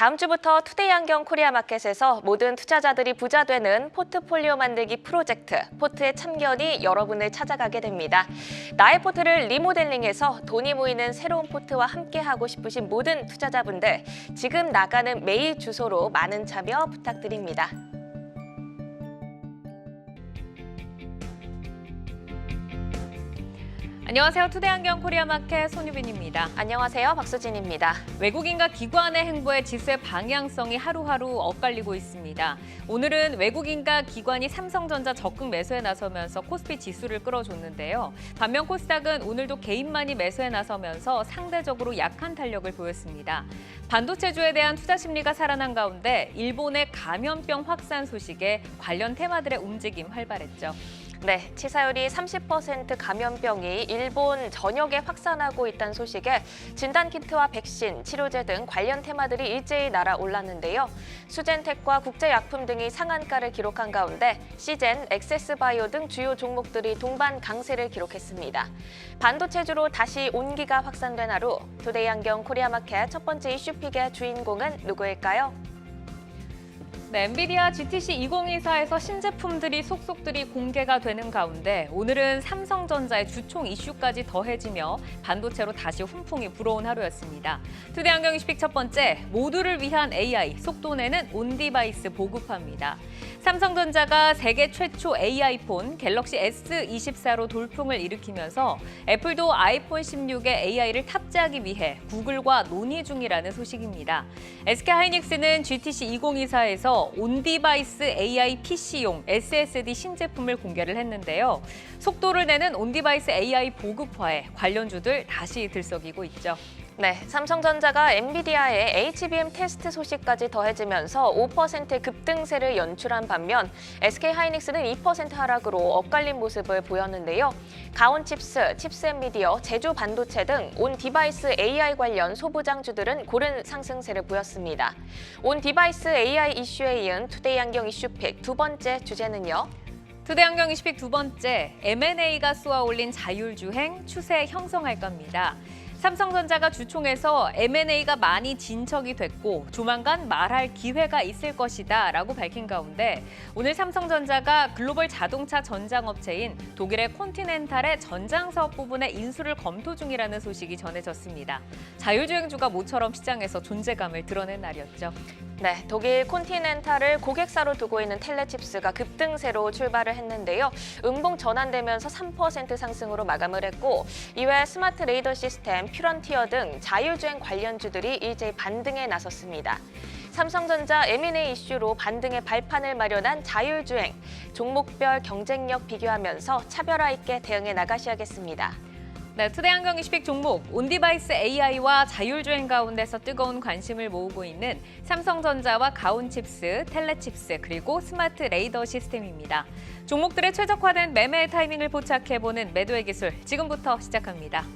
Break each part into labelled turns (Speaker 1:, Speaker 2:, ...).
Speaker 1: 다음 주부터 투데이 안경 코리아 마켓에서 모든 투자자들이 부자 되는 포트폴리오 만들기 프로젝트 포트의 참견이 여러분을 찾아가게 됩니다. 나의 포트를 리모델링해서 돈이 모이는 새로운 포트와 함께하고 싶으신 모든 투자자분들, 지금 나가는 메일 주소로 많은 참여 부탁드립니다.
Speaker 2: 안녕하세요. 투데이 안경 코리아 마켓 손유빈입니다.
Speaker 1: 안녕하세요. 박수진입니다.
Speaker 2: 외국인과 기관의 행보에 지수의 방향성이 하루하루 엇갈리고 있습니다. 오늘은 외국인과 기관이 삼성전자 적극 매수에 나서면서 코스피 지수를 끌어줬는데요. 반면 코스닥은 오늘도 개인만이 매수에 나서면서 상대적으로 약한 탄력을 보였습니다. 반도체주에 대한 투자 심리가 살아난 가운데 일본의 감염병 확산 소식에 관련 테마들의 움직임 활발했죠.
Speaker 1: 네, 치사율이 30% 감염병이 일본 전역에 확산하고 있다는 소식에 진단키트와 백신, 치료제 등 관련 테마들이 일제히 날아올랐는데요. 수젠텍과 국제약품 등이 상한가를 기록한 가운데 시젠, 엑세스바이오 등 주요 종목들이 동반 강세를 기록했습니다. 반도체주로 다시 온기가 확산된 하루, 투데이 안경 코리아 마켓 첫 번째 이슈픽의 주인공은 누구일까요?
Speaker 2: 네, 엔비디아 GTC 2024에서 신제품들이 속속들이 공개가 되는 가운데 오늘은 삼성전자의 주총 이슈까지 더해지며 반도체로 다시 훈풍이 불어온 하루였습니다. 투데이 안경 이슈픽 첫 번째, 모두를 위한 AI, 속도내는 온디바이스 보급화입니다. 삼성전자가 세계 최초 AI폰 갤럭시 S24로 돌풍을 일으키면서 애플도 아이폰 16에 AI를 탑재하기 위해 구글과 논의 중이라는 소식입니다. SK하이닉스는 GTC 2024에서 온디바이스 AI PC용 SSD 신제품을 공개를 했는데요. 속도를 내는 온디바이스 AI 보급화에 관련주들 다시 들썩이고 있죠.
Speaker 1: 네, 삼성전자가 엔비디아의 HBM 테스트 소식까지 더해지면서 5% 급등세를 연출한 반면 SK하이닉스는 2% 하락으로 엇갈린 모습을 보였는데요. 가온칩스, 칩스앤미디어, 제주반도체 등 온 디바이스 AI 관련 소부장주들은 고른 상승세를 보였습니다. 온 디바이스 AI 이슈에 이은 투데이 안경 이슈픽 두 번째 주제는요.
Speaker 2: 투데이 안경 이슈픽 두 번째, M&A가 쏘아올린 자율주행 추세 형성할 겁니다. 삼성전자가 주총에서 M&A가 많이 진척이 됐고 조만간 말할 기회가 있을 것이다 라고 밝힌 가운데 오늘 삼성전자가 글로벌 자동차 전장업체인 독일의 콘티넨탈의 전장사업 부분의 인수를 검토 중이라는 소식이 전해졌습니다. 자율주행주가 모처럼 시장에서 존재감을 드러낸 날이었죠.
Speaker 1: 네, 독일 콘티넨탈을 고객사로 두고 있는 텔레칩스가 급등세로 출발을 했는데요. 음봉 전환되면서 3% 상승으로 마감을 했고 이외 스마트 레이더 시스템, 퓨런티어 등 자율주행 관련주들이 일제히 반등에 나섰습니다. 삼성전자 M&A 이슈로 반등의 발판을 마련한 자율주행, 종목별 경쟁력 비교하면서 차별화 있게 대응해 나가셔야겠습니다.
Speaker 2: 네, 투데이 안경 이슈픽 종목, 온디바이스 AI와 자율주행 가운데서 뜨거운 관심을 모으고 있는 삼성전자와 가온칩스, 텔레칩스, 그리고 스마트 레이더 시스템입니다. 종목들의 최적화된 매매 타이밍을 포착해보는 매도의 기술, 지금부터 시작합니다.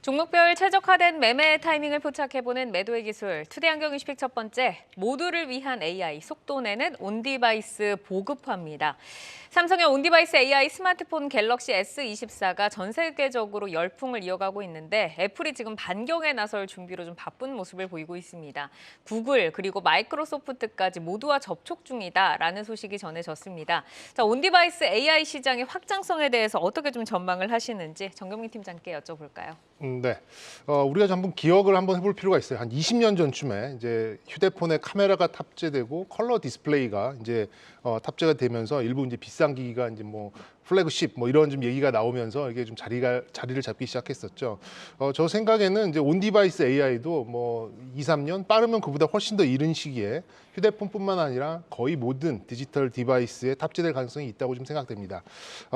Speaker 2: 종목별 최적화된 매매 타이밍을 포착해보는 매도의 기술, 투데이 안경 이슈픽 첫 번째, 모두를 위한 AI, 속도내는 온디바이스 보급화입니다. 삼성의 온디바이스 AI 스마트폰 갤럭시 S24가 전 세계적으로 열풍을 이어가고 있는데 애플이 지금 반경에 나설 준비로 좀 바쁜 모습을 보이고 있습니다. 구글 그리고 마이크로소프트까지 모두와 접촉 중이다라는 소식이 전해졌습니다. 자, 온디바이스 AI 시장의 확장성에 대해서 어떻게 좀 전망을 하시는지 정경민 팀장께 여쭤볼까요?
Speaker 3: 네. 우리가 한번 기억을 한번 해볼 필요가 있어요. 한 20년 전쯤에 이제 휴대폰에 카메라가 탑재되고 컬러 디스플레이가 이제 탑재가 되면서 일부 이제 비싼 기기가 이제 뭐 플래그십 뭐 이런 좀 얘기가 나오면서 이게 좀 자리를 잡기 시작했었죠. 저 생각에는 이제 온 디바이스 AI도 뭐 2, 3년 빠르면 그보다 훨씬 더 이른 시기에 휴대폰뿐만 아니라 거의 모든 디지털 디바이스에 탑재될 가능성이 있다고 좀 생각됩니다.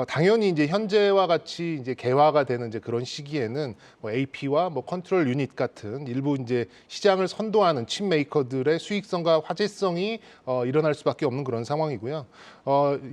Speaker 3: 당연히 이제 현재와 같이 이제 개화가 되는 이제 그런 시기에는 뭐 AP와 뭐 컨트롤 유닛 같은 일부 이제 시장을 선도하는 칩 메이커들의 수익성과 화제성이 일어날 수밖에 없는 그런 상황이고요.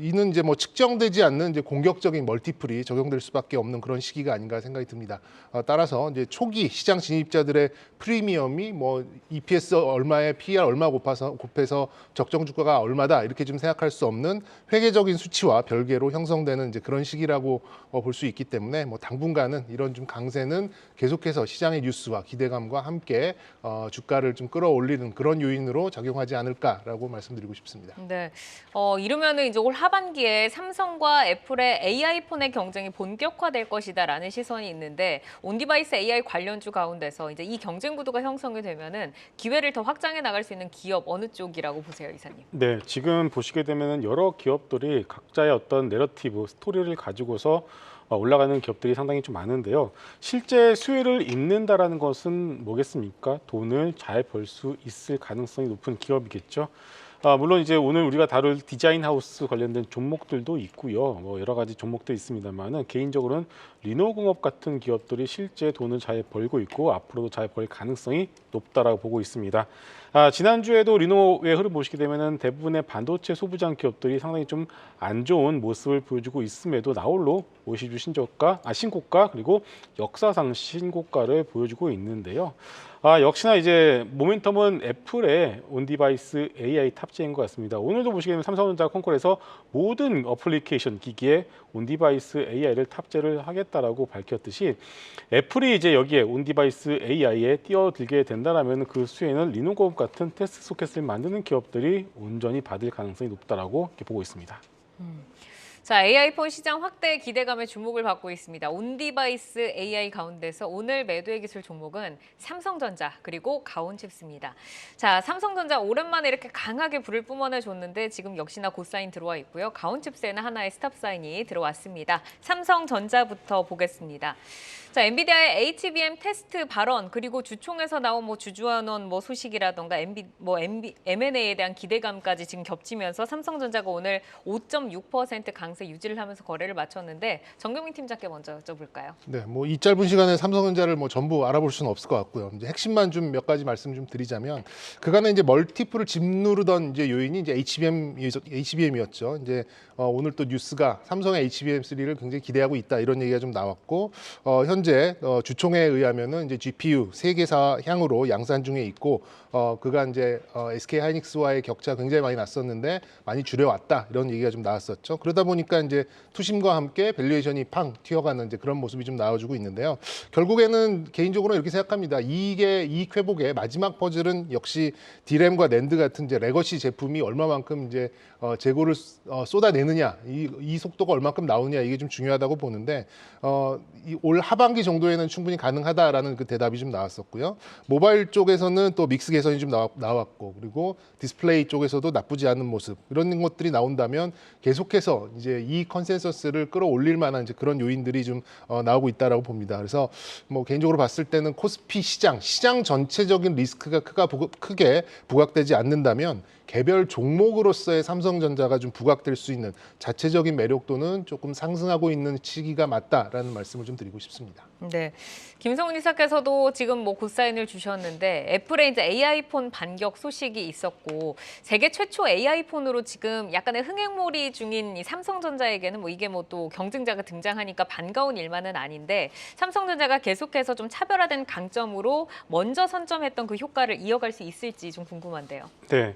Speaker 3: 이는 이제 뭐 측정되지 않는 이제 공격적인 멀티플이 적용될 수밖에 없는 그런 시기가 아닌가 생각이 듭니다. 따라서 이제 초기 시장 진입자들의 프리미엄이 뭐 EPS 얼마에 PER 얼마 곱해서 적정 주가가 얼마다 이렇게 좀 생각할 수 없는 회계적인 수치와 별개로 형성되는 이제 그런 시기라고 볼 수 있기 때문에 뭐 당분간은 이런 좀 강세는 계속해서 시장의 뉴스와 기대감과 함께 주가를 좀 끌어올리는 그런 요인으로 작용하지 않을까라고 말씀드리고 싶습니다.
Speaker 2: 네, 이러면은 이제 올 하반기에 삼성과 애플의 AI 폰의 경쟁이 본격화될 것이다라는 시선이 있는데 온디바이스 AI 관련주 가운데서 이제 이 경쟁 구도가 형성이 되면은 기회를 더 확장해 나갈 수 있는 기업 어느 쪽이라고 보세요, 이사님?
Speaker 4: 네, 지금 보시게 되면은 여러 기업들이 각자의 어떤 내러티브, 스토리를 가지고서 올라가는 기업들이 상당히 좀 많은데요. 실제 수혜를 입는다라는 것은 뭐겠습니까? 돈을 잘 벌 수 있을 가능성이 높은 기업이겠죠. 물론 이제 오늘 우리가 다룰 디자인 하우스 관련된 종목들도 있고요. 뭐 여러 가지 종목도 있습니다만은 개인적으로는 리노공업 같은 기업들이 실제 돈을 잘 벌고 있고 앞으로도 잘 벌 가능성이 높다라고 보고 있습니다. 지난주에도 리노의 흐름 보시게 되면은 대부분의 반도체 소부장 기업들이 상당히 좀 안 좋은 모습을 보여주고 있음에도 나홀로 50주 신고가 그리고 역사상 신고가를 보여주고 있는데요. 역시나 이제 모멘텀은 애플의 온디바이스 AI 탑재인 것 같습니다. 오늘도 보시게 되면 삼성전자 콘콜에서 모든 어플리케이션 기기에 온디바이스 AI를 탑재를 하겠다라고 밝혔듯이 애플이 이제 여기에 온디바이스 AI에 뛰어들게 된다라면 그 수혜는 리노공업 같은 테스트 소켓을 만드는 기업들이 온전히 받을 가능성이 높다라고 이렇게 보고 있습니다.
Speaker 2: 자, AI폰 시장 확대 기대감에 주목을 받고 있습니다. 온디바이스 AI 가운데서 오늘 매도의 기술 종목은 삼성전자 그리고 가온칩스입니다. 자, 삼성전자 오랜만에 이렇게 강하게 불을 뿜어내줬는데 지금 역시나 고사인 들어와 있고요. 가온칩스에는 하나의 스탑사인이 들어왔습니다. 삼성전자부터 보겠습니다. 자, 엔비디아의 HBM 테스트 발언 그리고 주총에서 나온 뭐 주주환원 뭐 소식이라던가 M&A에 대한 기대감까지 지금 겹치면서 삼성전자가 오늘 5.6% 강세 유지를 하면서 거래를 마쳤는데 정경민 팀장께 먼저 여쭤볼까요?
Speaker 3: 네, 뭐 이 짧은 시간에 삼성전자를 뭐 전부 알아볼 수는 없을 것 같고요. 이제 핵심만 좀 몇 가지 말씀 좀 드리자면 그간에 이제 멀티플을 짓누르던 이제 요인이 이제 HBM이었죠. 이제 오늘 또 뉴스가 삼성의 HBM3를 굉장히 기대하고 있다 이런 얘기가 좀 나왔고 현재 주총에 의하면은 이제 GPU 세 개사 향으로 양산 중에 있고 그간 이제 SK 하이닉스와의 격차 굉장히 많이 났었는데 많이 줄여왔다 이런 얘기가 좀 나왔었죠. 그러다 보니까 이제 투심과 함께 밸류에이션이 팡 튀어가는 이제 그런 모습이 좀 나와주고 있는데요. 결국에는 개인적으로 이렇게 생각합니다. 이익 회복의 마지막 퍼즐은 역시 D램과 낸드 같은 이제 레거시 제품이 얼마만큼 이제 재고를 쏟아내느냐, 이 속도가 얼마만큼 나오느냐 이게 좀 중요하다고 보는데 올 하반기 정도에는 충분히 가능하다라는 그 대답이 좀 나왔었고요. 모바일 쪽에서는 또 믹스 개선이 좀 나왔고 그리고 디스플레이 쪽에서도 나쁘지 않은 모습 이런 것들이 나온다면 계속해서 이제 이 컨센서스를 끌어올릴 만한 이제 그런 요인들이 좀 나오고 있다라고 봅니다. 그래서 뭐 개인적으로 봤을 때는 코스피 시장 전체적인 리스크가 크게 부각되지 않는다면 개별 종목으로서의 삼성전자가 좀 부각될 수 있는 자체적인 매력도는 조금 상승하고 있는 시기가 맞다라는 말씀을 좀 드리고 싶습니다.
Speaker 2: 네, 김성훈 이사께서도 지금 뭐 굿사인을 주셨는데 애플의 이제 AI폰 반격 소식이 있었고 세계 최초 AI폰으로 지금 약간의 흥행몰이 중인 이 삼성전자에게는 뭐 이게 뭐 또 경쟁자가 등장하니까 반가운 일만은 아닌데 삼성전자가 계속해서 좀 차별화된 강점으로 먼저 선점했던 그 효과를 이어갈 수 있을지 좀 궁금한데요.
Speaker 4: 네.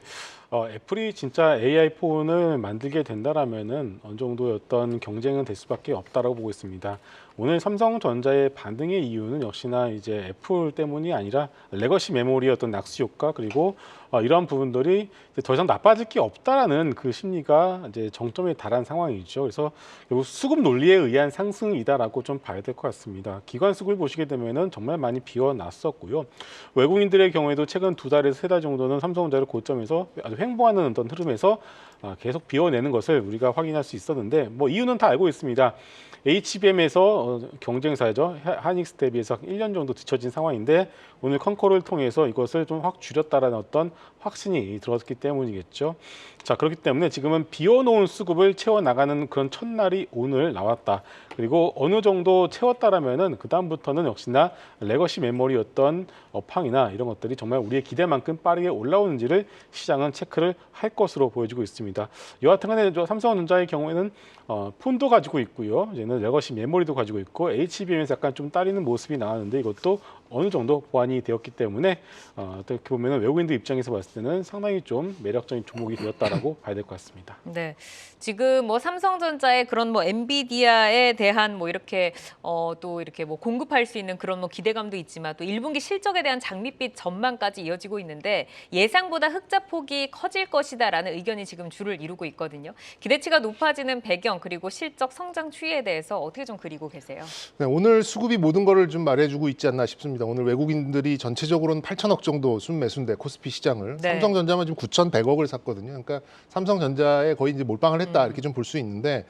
Speaker 4: 애플이 진짜 AI폰을 만들게 된다라면은 어느 정도의 어떤 경쟁은 될 수밖에 없다라고 보고 있습니다. 오늘 삼성전자의 반등의 이유는 역시나 이제 애플 때문이 아니라 레거시 메모리의 어떤 낙수 효과 그리고 이러한 부분들이 이제 더 이상 나빠질 게 없다라는 그 심리가 이제 정점에 달한 상황이죠. 그래서 결국 수급 논리에 의한 상승이다라고 좀 봐야 될 것 같습니다. 기관 수급을 보시게 되면은 정말 많이 비워놨었고요. 외국인들의 경우에도 최근 2달에서 3달 정도는 삼성전자를 고점에서 아주 횡보하는 어떤 흐름에서 계속 비워내는 것을 우리가 확인할 수 있었는데 뭐 이유는 다 알고 있습니다. HBM에서 경쟁사죠. 하이닉스 대비해서 1년 정도 뒤처진 상황인데 오늘 컨코를 통해서 이것을 좀 확 줄였다라는 어떤 확신이 들었기 때문이겠죠. 자, 그렇기 때문에 지금은 비워놓은 수급을 채워나가는 그런 첫날이 오늘 나왔다. 그리고 어느 정도 채웠다라면은 그 다음부터는 역시나 레거시 메모리였던 업황이나 이런 것들이 정말 우리의 기대만큼 빠르게 올라오는지를 시장은 체크를 할 것으로 보여지고 있습니다. 여하튼간에 삼성전자의 경우에는 폰도 가지고 있고요. 이제는 레거시 메모리도 가지고 있고 HBM에서 약간 좀 따리는 모습이 나왔는데 이것도 어느 정도 보완이 되었기 때문에 어떻게 보면 외국인들 입장에서 봤을 때는 상당히 좀 매력적인 종목이 되었다라고 봐야 될 것 같습니다.
Speaker 2: 네, 지금 뭐 삼성전자의 그런 뭐 엔비디아에 대한 뭐 이렇게 또 이렇게 뭐 공급할 수 있는 그런 뭐 기대감도 있지만 또 1분기 실적에 대한 장밋빛 전망까지 이어지고 있는데 예상보다 흑자폭이 커질 것이다라는 의견이 지금 주를 이루고 있거든요. 기대치가 높아지는 배경 그리고 실적 성장 추이에 대해서 어떻게 좀 그리고 계세요?
Speaker 3: 네, 오늘 수급이 모든 거를 좀 말해주고 있지 않나 싶습니다. 오늘 외국인들이 전체적으로는 8천억 정도 순매수인데 코스피 시장을
Speaker 2: 네.
Speaker 3: 삼성전자만 지금 9,100억을 샀거든요. 그러니까 삼성전자에 거의 이제 몰빵을 했다 이렇게 좀 볼 수 있는데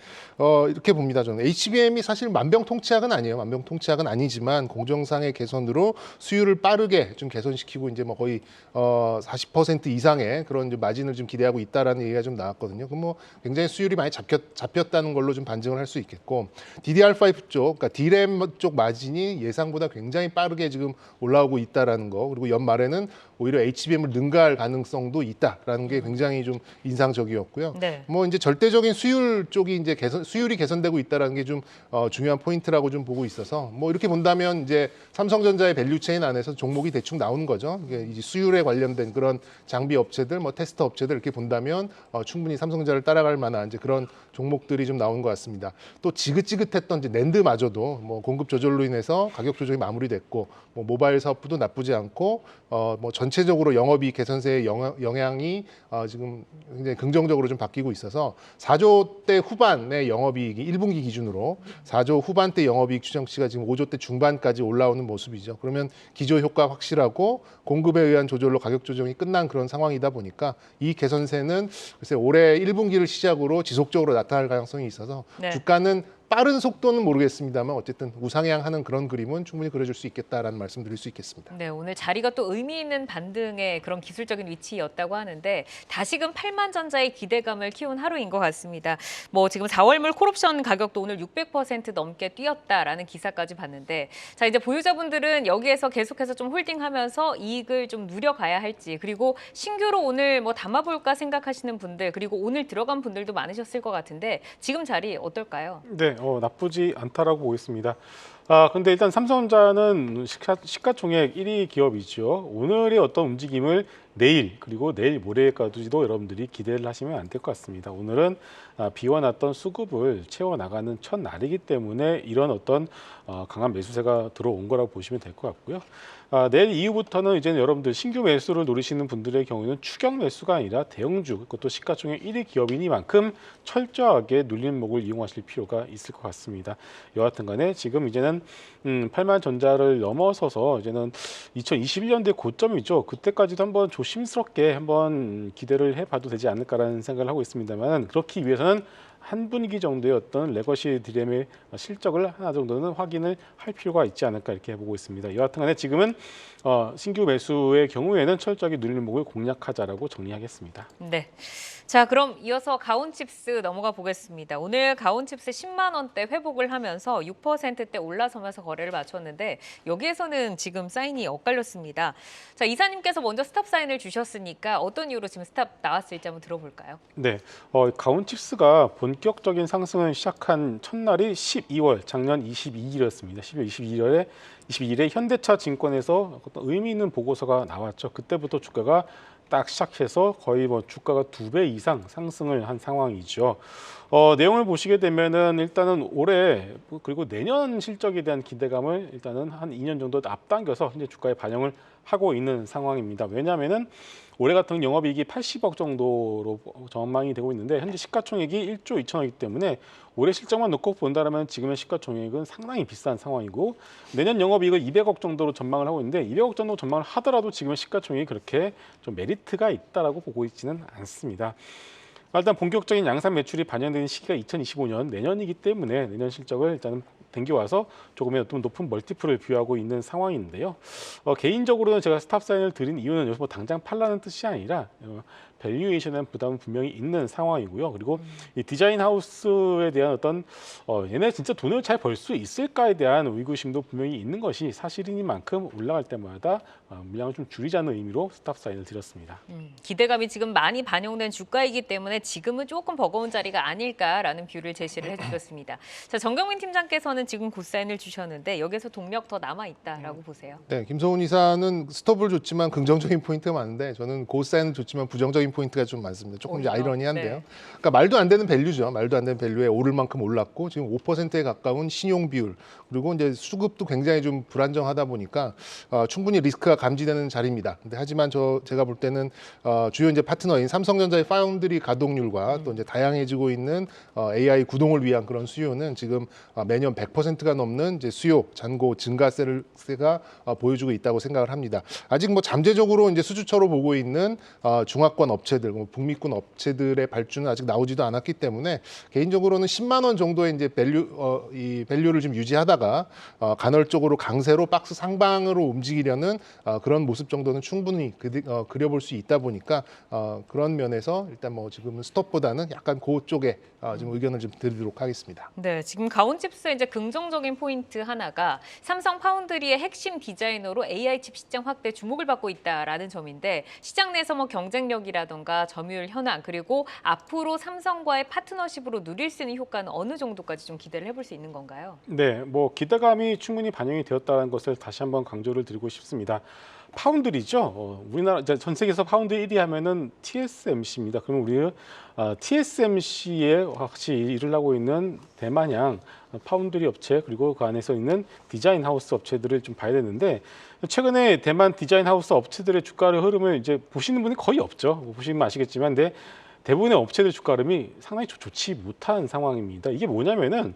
Speaker 3: 이렇게 봅니다. 저는 HBM이 사실 만병통치약은 아니에요. 만병통치약은 아니지만 공정상의 개선으로 수율을 빠르게 좀 개선시키고 이제 뭐 거의 40% 이상의 그런 이제 마진을 좀 기대하고 있다라는 얘기가 좀 나왔거든요. 그럼 뭐 굉장히 수율이 많이 잡혔다는 걸로 좀 반증을 할 수 있겠고 DDR5 쪽, 그러니까 D램 쪽 마진이 예상보다 굉장히 빠르게 지금 올라오고 있다라는 거 그리고 연말에는 오히려 HBM을 능가할 가능성도 있다라는 게 굉장히 좀 인상적이었고요.
Speaker 2: 네.
Speaker 3: 뭐 이제 절대적인 수율 쪽이 이제 수율이 개선되고 있다라는 게 좀 중요한 포인트라고 좀 보고 있어서 뭐 이렇게 본다면 이제 삼성전자의 밸류체인 안에서 종목이 대충 나오는 거죠. 이게 이제 수율에 관련된 그런 장비 업체들, 뭐 테스터 업체들 이렇게 본다면 충분히 삼성전자를 따라갈 만한 이제 그런 종목들이 좀 나온 것 같습니다. 또 지긋지긋했던 이제 낸드마저도 뭐 공급 조절로 인해서 가격 조정이 마무리됐고 뭐 모바일 사업부도 나쁘지 않고 뭐 전체적으로 영업이익 개선세의 영향이 지금 굉장히 긍정적으로 좀 바뀌고 있어서 4조 대 후반의 영업이익이 1분기 기준으로 4조 후반대 영업이익 추정치가 지금 5조 대 중반까지 올라오는 모습이죠. 그러면 기저 효과 확실하고 공급에 의한 조절로 가격 조정이 끝난 그런 상황이다 보니까 이 개선세는 글쎄 올해 1분기를 시작으로 지속적으로 나타날 가능성이 있어서
Speaker 2: 네.
Speaker 3: 주가는 빠른 속도는 모르겠습니다만 어쨌든 우상향하는 그런 그림은 충분히 그려줄 수 있겠다라는 말씀 드릴 수 있겠습니다.
Speaker 2: 네, 오늘 자리가 또 의미 있는 반등의 그런 기술적인 위치였다고 하는데 다시금 8만 전자의 기대감을 키운 하루인 것 같습니다. 뭐 지금 4월물 콜옵션 가격도 오늘 600% 넘게 뛰었다라는 기사까지 봤는데 자 이제 보유자분들은 여기에서 계속해서 좀 홀딩하면서 이익을 좀 누려가야 할지 그리고 신규로 오늘 뭐 담아볼까 생각하시는 분들 그리고 오늘 들어간 분들도 많으셨을 것 같은데 지금 자리 어떨까요?
Speaker 4: 네, 나쁘지 않다라고 보겠습니다. 근데 일단 삼성전자는 시가총액 1위 기업이죠. 오늘의 어떤 움직임을 내일 그리고 내일 모레까지도 여러분들이 기대를 하시면 안 될 것 같습니다. 오늘은 비워놨던 수급을 채워나가는 첫날이기 때문에 이런 어떤 강한 매수세가 들어온 거라고 보시면 될 것 같고요. 내일 이후부터는 이제는 여러분들 신규 매수를 노리시는 분들의 경우에는 추격 매수가 아니라 대형주, 그것도 시가총액 1위 기업이니만큼 철저하게 눌림목을 이용하실 필요가 있을 것 같습니다. 여하튼 간에 지금 이제는 8만 전자를 넘어서서 이제는 2021년도의 고점이죠. 그때까지도 한번 조심스럽게 한번 기대를 해봐도 되지 않을까라는 생각을 하고 있습니다만 그렇기 위해서는 한 분기 정도의 어떤 레거시 디램의 실적을 하나 정도는 확인을 할 필요가 있지 않을까 이렇게 보고 있습니다. 여하튼간에 지금은 신규 매수의 경우에는 철저하게 눌림목을 공략하자라고 정리하겠습니다.
Speaker 2: 네. 자, 그럼 이어서 가온칩스 넘어가 보겠습니다. 오늘 가온칩스 10만 원대 회복을 하면서 6%대 올라서면서 거래를 마쳤는데 여기에서는 지금 사인이 엇갈렸습니다. 자, 이사님께서 먼저 스탑 사인을 주셨으니까 어떤 이유로 지금 스탑 나왔을지 한번 들어볼까요?
Speaker 4: 네, 가온칩스가 본격적인 상승을 시작한 첫날이 12월 작년 22일이었습니다. 12월 22일에 현대차 증권에서 어떤 의미 있는 보고서가 나왔죠. 그때부터 주가가 딱 시작해서 거의 뭐 주가가 2배 이상 상승을 한 상황이죠. 내용을 보시게 되면은 일단은 올해 그리고 내년 실적에 대한 기대감을 일단은 한 2년 정도 앞당겨서 현재 주가에 반영을 하고 있는 상황입니다. 왜냐하면은 올해 같은 영업이익이 80억 정도로 전망이 되고 있는데 현재 시가총액이 1조 2천억이기 때문에 올해 실적만 놓고 본다면 지금의 시가총액은 상당히 비싼 상황이고 내년 영업이익을 200억 정도로 전망을 하고 있는데 200억 정도 전망을 하더라도 지금의 시가총액이 그렇게 좀 메리트가 있다라고 보고 있지는 않습니다. 일단 본격적인 양산 매출이 반영되는 시기가 2025년 내년이기 때문에 내년 실적을 일단은 댕겨와서 조금의 어떤 높은 멀티플을 부여하고 있는 상황인데요. 개인적으로는 제가 스탑 사인을 드린 이유는 여기서 뭐 당장 팔라는 뜻이 아니라 밸류에이션에 부담은 분명히 있는 상황이고요. 그리고 이 디자인 하우스에 대한 어떤 얘네 진짜 돈을 잘 벌 수 있을까에 대한 의구심도 분명히 있는 것이 사실이니만큼 올라갈 때마다 물량을 좀 줄이자는 의미로 스탑 사인을 드렸습니다.
Speaker 2: 기대감이 지금 많이 반영된 주가이기 때문에 지금은 조금 버거운 자리가 아닐까라는 뷰를 제시를 해주셨습니다. 자, 정경민 팀장께서는 지금 굿사인을 주셨는데 여기서 동력 더 남아있다라고 보세요.
Speaker 3: 네, 김성훈 이사는 스톱을 줬지만 긍정적인 포인트가 많은데 저는 고사인을 줬지만 부정적인 포인트가 좀 많습니다. 조금 이제 아이러니한데요.
Speaker 2: 네.
Speaker 3: 그러니까 말도 안 되는 밸류죠. 말도 안 되는 밸류에 오를 만큼 올랐고 지금 5%에 가까운 신용 비율 그리고 이제 수급도 굉장히 좀 불안정하다 보니까 충분히 리스크가 감지되는 자리입니다. 근데 하지만 제가 볼 때는 주요 이제 파트너인 삼성전자의 파운드리 가동률과 또 이제 다양해지고 있는 AI 구동을 위한 그런 수요는 지금 매년 100%가 넘는 이제 수요 잔고 증가세가 보여주고 있다고 생각을 합니다. 아직 뭐 잠재적으로 이제 수주처로 보고 있는 중화권 업체들, 북미권 업체들의 발주는 아직 나오지도 않았기 때문에 개인적으로는 10만 원 정도의 이제 이 밸류를 좀 유지하다가 간헐적으로 강세로 박스 상방으로 움직이려는 그런 모습 정도는 충분히 그려볼 수 있다 보니까 그런 면에서 일단 뭐 지금은 스톱보다는 약간 그쪽에 지금 의견을 좀 드리도록 하겠습니다.
Speaker 2: 네, 지금 가온칩스의 이제 긍정적인 포인트 하나가 삼성 파운드리의 핵심 디자이너로 AI 칩 시장 확대 주목을 받고 있다라는 점인데 시장 내에서 뭐 경쟁력이라던가 점유율 현황 그리고 앞으로 삼성과의 파트너십으로 누릴 수 있는 효과는 어느 정도까지 좀 기대를 해볼 수 있는 건가요?
Speaker 4: 네, 뭐 기대감이 충분히 반영이 되었다는 것을 다시 한번 강조를 드리고 싶습니다. 파운드리죠. 우리나라 전 세계에서 파운드 1위 하면은 TSMC입니다. 그럼 우리는 TSMC에 같이 일을 하고 있는 대만양 파운드리 업체 그리고 그 안에서 있는 디자인 하우스 업체들을 좀 봐야 되는데 최근에 대만 디자인 하우스 업체들의 주가의 흐름을 이제 보시는 분이 거의 없죠. 보시면 아시겠지만 근데 대부분의 업체들 주가 흐름이 상당히 좋지 못한 상황입니다. 이게 뭐냐면은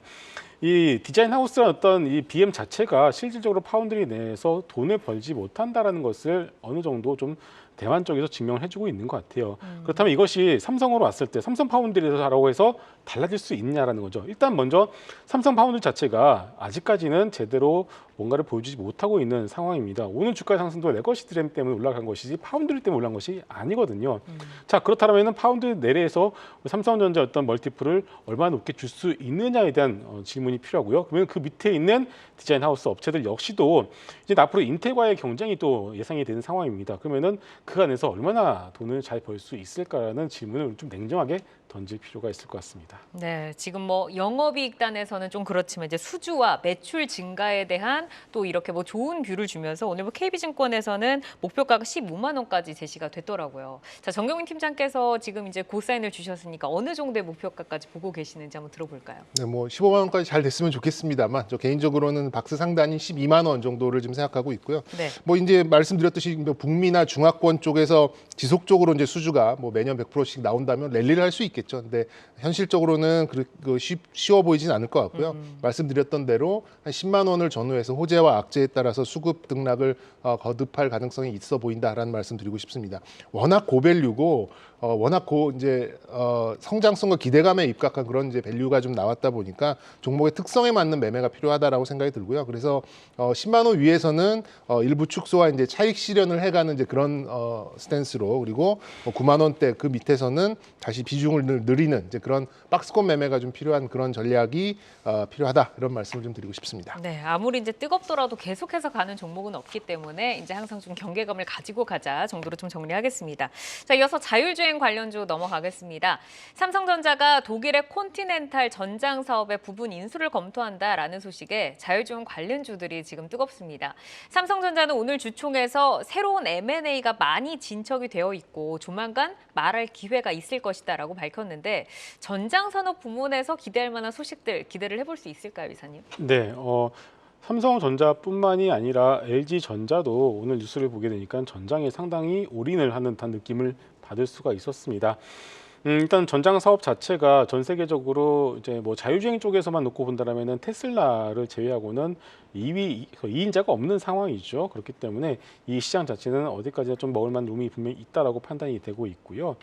Speaker 4: 이 디자인 하우스라는 어떤 이 BM 자체가 실질적으로 파운드리 내에서 돈을 벌지 못한다라는 것을 어느 정도 좀 대만 쪽에서 증명을 해주고 있는 것 같아요. 그렇다면 이것이 삼성으로 왔을 때 삼성 파운드리에서 하라고 해서 달라질 수 있냐라는 거죠. 일단 먼저 삼성 파운드리 자체가 아직까지는 제대로 뭔가를 보여주지 못하고 있는 상황입니다. 오늘 주가 상승도 레거시 드램 때문에 올라간 것이지 파운드리 때문에 올라간 것이 아니거든요. 자, 그렇다면 파운드리 내래에서 삼성전자 어떤 멀티플을 얼마나 높게 줄 수 있느냐에 대한 질문이 필요하고요. 그러면 그 밑에 있는 디자인 하우스 업체들 역시도 이제 앞으로 인텔과의 경쟁이 또 예상이 되는 상황입니다. 그러면은 그 안에서 얼마나 돈을 잘 벌 수 있을까라는 질문을 좀 냉정하게 던질 필요가 있을 것 같습니다.
Speaker 2: 네, 지금 뭐 영업이익단에서는 좀 그렇지만 이제 수주와 매출 증가에 대한 또 이렇게 뭐 좋은 뷰를 주면서 오늘 뭐 KB증권에서는 목표가가 15만 원까지 제시가 됐더라고요. 자, 정경민 팀장께서 지금 이제 고사인을 주셨으니까 어느 정도의 목표가까지 보고 계시는지 한번 들어볼까요?
Speaker 3: 네, 뭐 15만 원까지 잘 됐으면 좋겠습니다만 저 개인적으로는 박스 상단이 12만 원 정도를 지금 생각하고 있고요.
Speaker 2: 네.
Speaker 3: 뭐 이제 말씀드렸듯이 북미나 중화권 쪽에서 지속적으로 이제 수주가 뭐 매년 100%씩 나온다면 랠리를 할 수 있겠죠. 근데 현실적으로는 쉬워 보이진 않을 것 같고요. 말씀드렸던 대로 한 10만 원을 전후해서 호재와 악재에 따라서 수급 등락을 거듭할 가능성이 있어 보인다라는 말씀드리고 싶습니다. 워낙 고밸류고 워낙 성장성과 기대감에 입각한 그런 이제 밸류가 좀 나왔다 보니까 종목의 특성에 맞는 매매가 필요하다라고 생각이 들고요. 그래서 10만 원 위에서는 일부 축소와 이제 차익 실현을 해가는 이제 그런 스탠스로 그리고 9만 원대 그 밑에서는 다시 비중을 늘리는 이제 그런 박스권 매매가 좀 필요한 그런 전략이 필요하다 이런 말씀을 좀 드리고 싶습니다.
Speaker 2: 네, 아무리 이제 뜨겁더라도 계속해서 가는 종목은 없기 때문에 이제 항상 좀 경계감을 가지고 가자 정도로 좀 정리하겠습니다. 자, 이어서 자율주행 관련주 넘어가겠습니다. 삼성전자가 독일의 콘티넨탈 전장 사업의 부분 인수를 검토한다라는 소식에 자율주행 관련주들이 지금 뜨겁습니다. 삼성전자는 오늘 주총에서 새로운 M&A가 많이 많이 진척이 되어 있고 조만간 말할 기회가 있을 것이다라고 밝혔는데 전장 산업 부문에서 기대할 만한 소식들 기대를 해볼 수 있을까요, 이사님?
Speaker 4: 네, 삼성전자뿐만이 아니라 LG전자도 오늘 뉴스를 보게 되니까 전장에 상당히 올인을 하는 듯한 느낌을 받을 수가 있었습니다. 일단 전장 사업 자체가 전 세계적으로 이제 뭐 자율주행 쪽에서만 놓고 본다면은 테슬라를 제외하고는 2인자가 없는 상황이죠. 그렇기 때문에 이 시장 자체는 어디까지나 좀 먹을 만한 룸이 분명히 있다라고 판단이 되고 있고요.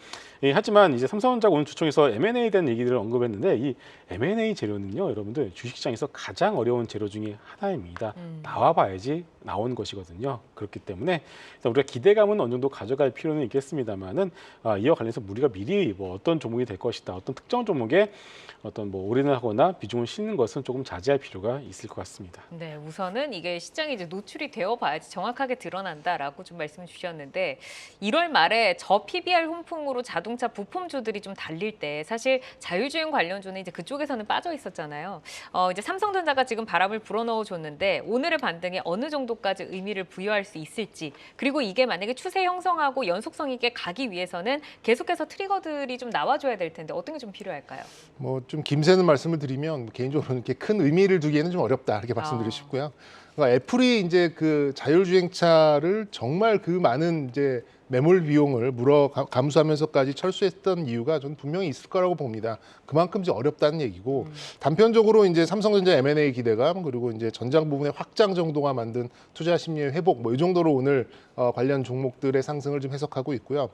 Speaker 4: 하지만 이제 삼성전자 오늘 주총에서 M&A에 대한 얘기들을 언급했는데 이 M&A 재료는요, 여러분들 주식시장에서 가장 어려운 재료 중에 하나입니다. 나와봐야지 나온 것이거든요. 그렇기 때문에 일단 우리가 기대감은 어느 정도 가져갈 필요는 있겠습니다만은 이와 관련해서 우리가 미리 뭐 어떤 종목이 될 것이다, 어떤 특정 종목에 어떤 뭐 올인을 하거나 비중을 싣는 것은 조금 자제할 필요가 있을 것 같습니다.
Speaker 2: 네, 우선은 이게 시장에 이제 노출이 되어 봐야지 정확하게 드러난다라고 좀 말씀을 주셨는데 1월 말에 저 PBR 훈풍으로 자동차 부품주들이 좀 달릴 때 사실 자율주행 관련주는 이제 그쪽에서는 빠져 있었잖아요. 이제 삼성전자가 지금 바람을 불어넣어 줬는데 오늘의 반등에 어느 정도까지 의미를 부여할 수 있을지 그리고 이게 만약에 추세 형성하고 연속성 있게 가기 위해서는 계속해서 트리거들이 좀 나와줘야 될 텐데 어떤 게 좀 필요할까요?
Speaker 3: 뭐 좀 김새는 말씀을 드리면 개인적으로 이렇게 큰 의미를 두기에는 좀 어렵다 이렇게 말씀드리고 싶고요. 그러니까 애플이 이제 그 자율주행차를 정말 그 많은 이제 매몰 비용을 감수하면서까지 철수했던 이유가 저는 분명히 있을 거라고 봅니다. 그만큼 이제 어렵다는 얘기고 단편적으로 이제 삼성전자 M&A 기대감 그리고 이제 전장 부분의 확장 정도가 만든 투자 심리의 회복 뭐 이 정도로 오늘 관련 종목들의 상승을 좀 해석하고 있고요.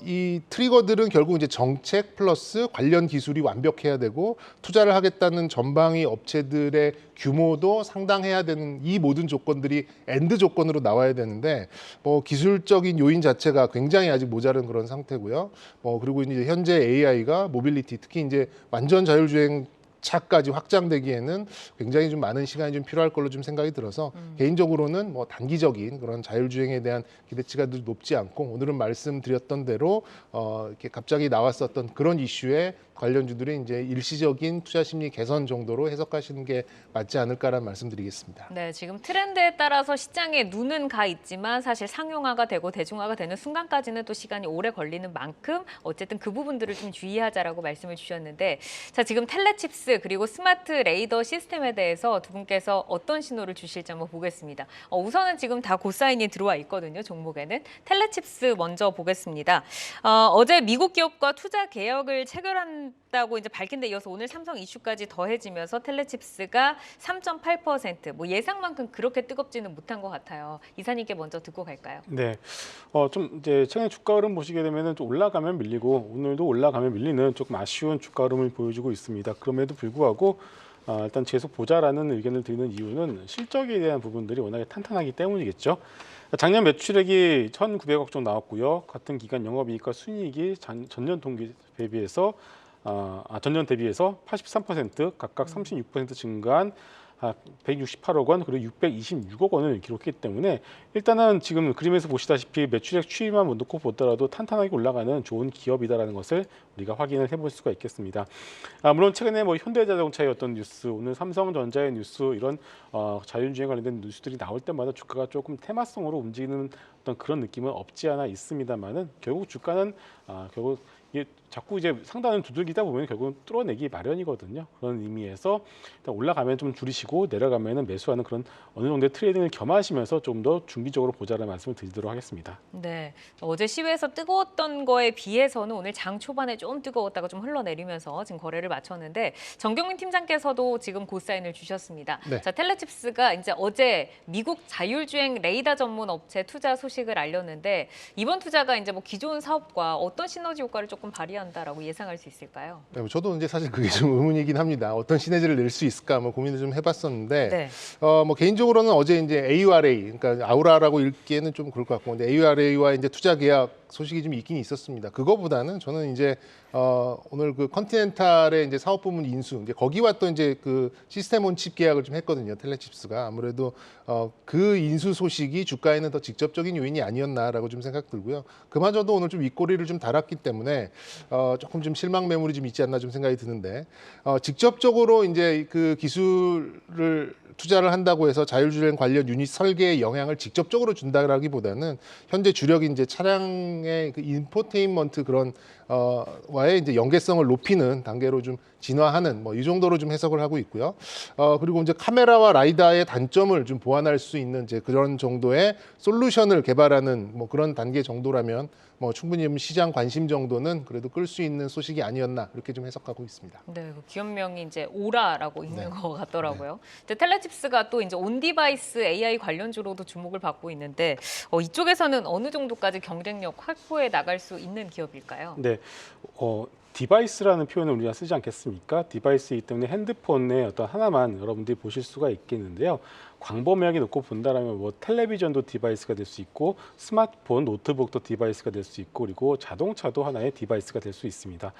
Speaker 3: 이 트리거들은 결국 이제 정책 플러스 관련 기술이 완벽해야 되고 투자를 하겠다는 전방위 업체들의 규모도 상당해야 되는 이 모든 조건들이 엔드 조건으로 나와야 되는데 뭐 기술적인 요인 자체가 굉장히 아직 모자른 그런 상태고요. 그리고 이제 현재 AI가 모빌리티 특히 이제 완전 자율주행 차까지 확장되기에는 굉장히 좀 많은 시간이 좀 필요할 걸로 좀 생각이 들어서 개인적으로는 뭐 단기적인 그런 자율주행에 대한 기대치가 늘 높지 않고 오늘은 말씀드렸던 대로 이렇게 갑자기 나왔었던 그런 이슈에 관련주들이 이제 일시적인 투자 심리 개선 정도로 해석하시는 게 맞지 않을까라는 말씀드리겠습니다.
Speaker 2: 네, 지금 트렌드에 따라서 시장에 눈은 가 있지만 사실 상용화가 되고 대중화가 되는 순간까지는 또 시간이 오래 걸리는 만큼 어쨌든 그 부분들을 좀 주의하자라고 말씀을 주셨는데 자, 지금 텔레칩스 그리고 스마트 레이더 시스템에 대해서 두 분께서 어떤 신호를 주실지 한번 보겠습니다. 우선은 지금 다 고사인이 들어와 있거든요. 종목에는. 텔레칩스 먼저 보겠습니다. 어제 미국 기업과 투자 계약을 체결한다고 이제 밝힌 데 이어서 오늘 삼성 이슈까지 더해지면서 텔레칩스가 3.8% 뭐 예상만큼 그렇게 뜨겁지는 못한 것 같아요. 이사님께 먼저 듣고 갈까요?
Speaker 4: 네, 좀 이제 최근 주가 흐름 보시게 되면은 좀 올라가면 밀리고 오늘도 올라가면 밀리는 조금 아쉬운 주가 흐름을 보여주고 있습니다. 그럼에도 불구하고 일단 계속 보자라는 의견을 드리는 이유는 실적에 대한 부분들이 워낙에 탄탄하기 때문이겠죠. 작년 매출액이 1,900억 정도 나왔고요. 같은 기간 영업이익과 순이익이 전년 동기 대비해서 전년 대비해서 83% 각각 36% 증가한 168억 원 그리고 626억 원을 기록했기 때문에 일단은 지금 그림에서 보시다시피 매출액 추이만 놓고 보더라도 탄탄하게 올라가는 좋은 기업이다라는 것을 우리가 확인을 해볼 수가 있겠습니다. 물론 최근에 뭐 현대자동차의 어떤 뉴스, 오늘 삼성전자의 뉴스 이런 자율주행 관련된 뉴스들이 나올 때마다 주가가 조금 테마성으로 움직이는 어떤 그런 느낌은 없지 않아 있습니다만은 결국 주가는 결국 이게 자꾸 이제 상단을 두들기다 보면 결국은 뚫어내기 마련이거든요. 그런 의미에서 일단 올라가면 좀 줄이시고 내려가면은 매수하는 그런 어느 정도의 트레이딩을 겸하시면서 좀 더 중기적으로 보자라는 말씀을 드리도록 하겠습니다.
Speaker 2: 네, 어제 시외에서 뜨거웠던 거에 비해서는 오늘 장 초반에 좀 뜨거웠다가 좀 흘러내리면서 지금 거래를 마쳤는데 정경민 팀장께서도 지금 고사인을 주셨습니다.
Speaker 3: 네.
Speaker 2: 자, 텔레칩스가 이제 어제 미국 자율주행 레이더 전문 업체 투자 소식을 알렸는데 이번 투자가 이제 뭐 기존 사업과 어떤 시너지 효과를 조금 발휘한다라고 예상할 수 있을까요?
Speaker 3: 네, 저도 이제 사실 그게 좀 의문이긴 합니다. 어떤 시너지를 낼 수 있을까 뭐 고민을 좀 해봤었는데,
Speaker 2: 네.
Speaker 3: 뭐 개인적으로는 어제 이제 AURA, 그러니까 아우라라고 읽기에는 좀 그럴 것 같고, 근데 AURA와 이제 투자 계약 소식이 좀 있긴 있었습니다. 그거보다는 저는 이제 오늘 그 컨티넨탈의 이제 사업 부문 인수, 이제 거기와 또 이제 그 시스템 온 칩 계약을 좀 했거든요. 텔레칩스가 아무래도 그 인수 소식이 주가에는 더 직접적인 요인이 아니었나라고 좀 생각 들고요. 그마저도 오늘 좀 윗꼬리를 좀 달았기 때문에 조금 좀 실망 매물이 좀 있지 않나 좀 생각이 드는데 직접적으로 이제 그 기술을 투자를 한다고 해서 자율주행 관련 유닛 설계에 영향을 직접적으로 준다라기보다는 현재 주력이 이제 차량의 그 인포테인먼트 그런 와의 이제 연계성을 높이는 단계로 좀 진화하는 뭐 이 정도로 좀 해석을 하고 있고요. 그리고 이제 카메라와 라이다의 단점을 좀 보완할 수 있는 이제 그런 정도의 솔루션을 개발하는 뭐 그런 단계 정도라면 뭐 충분히 좀 시장 관심 정도는 그래도 끌 수 있는 소식이 아니었나 이렇게 좀 해석하고 있습니다.
Speaker 2: 네, 그 기업명이 이제 오라라고 있는 것 같더라고요. 근데 텔레칩스가 또 이제 온디바이스 AI 관련주로도 주목을 받고 있는데 이쪽에서는 어느 정도까지 경쟁력 확보해 나갈 수 있는 기업일까요?
Speaker 4: 네, 디바이스라는 표현을 우리가 쓰지 않겠습니까? 디바이스이기 때문에 핸드폰의 어떤 하나만 여러분들이 보실 수가 있겠는데요. 광범위하게 놓고 본다라면 뭐 텔레비전도 디바이스가 될 수 있고 스마트폰, 노트북도 디바이스가 될 수 있고 그리고 자동차도 하나의 디바이스가 될 수 있습니다.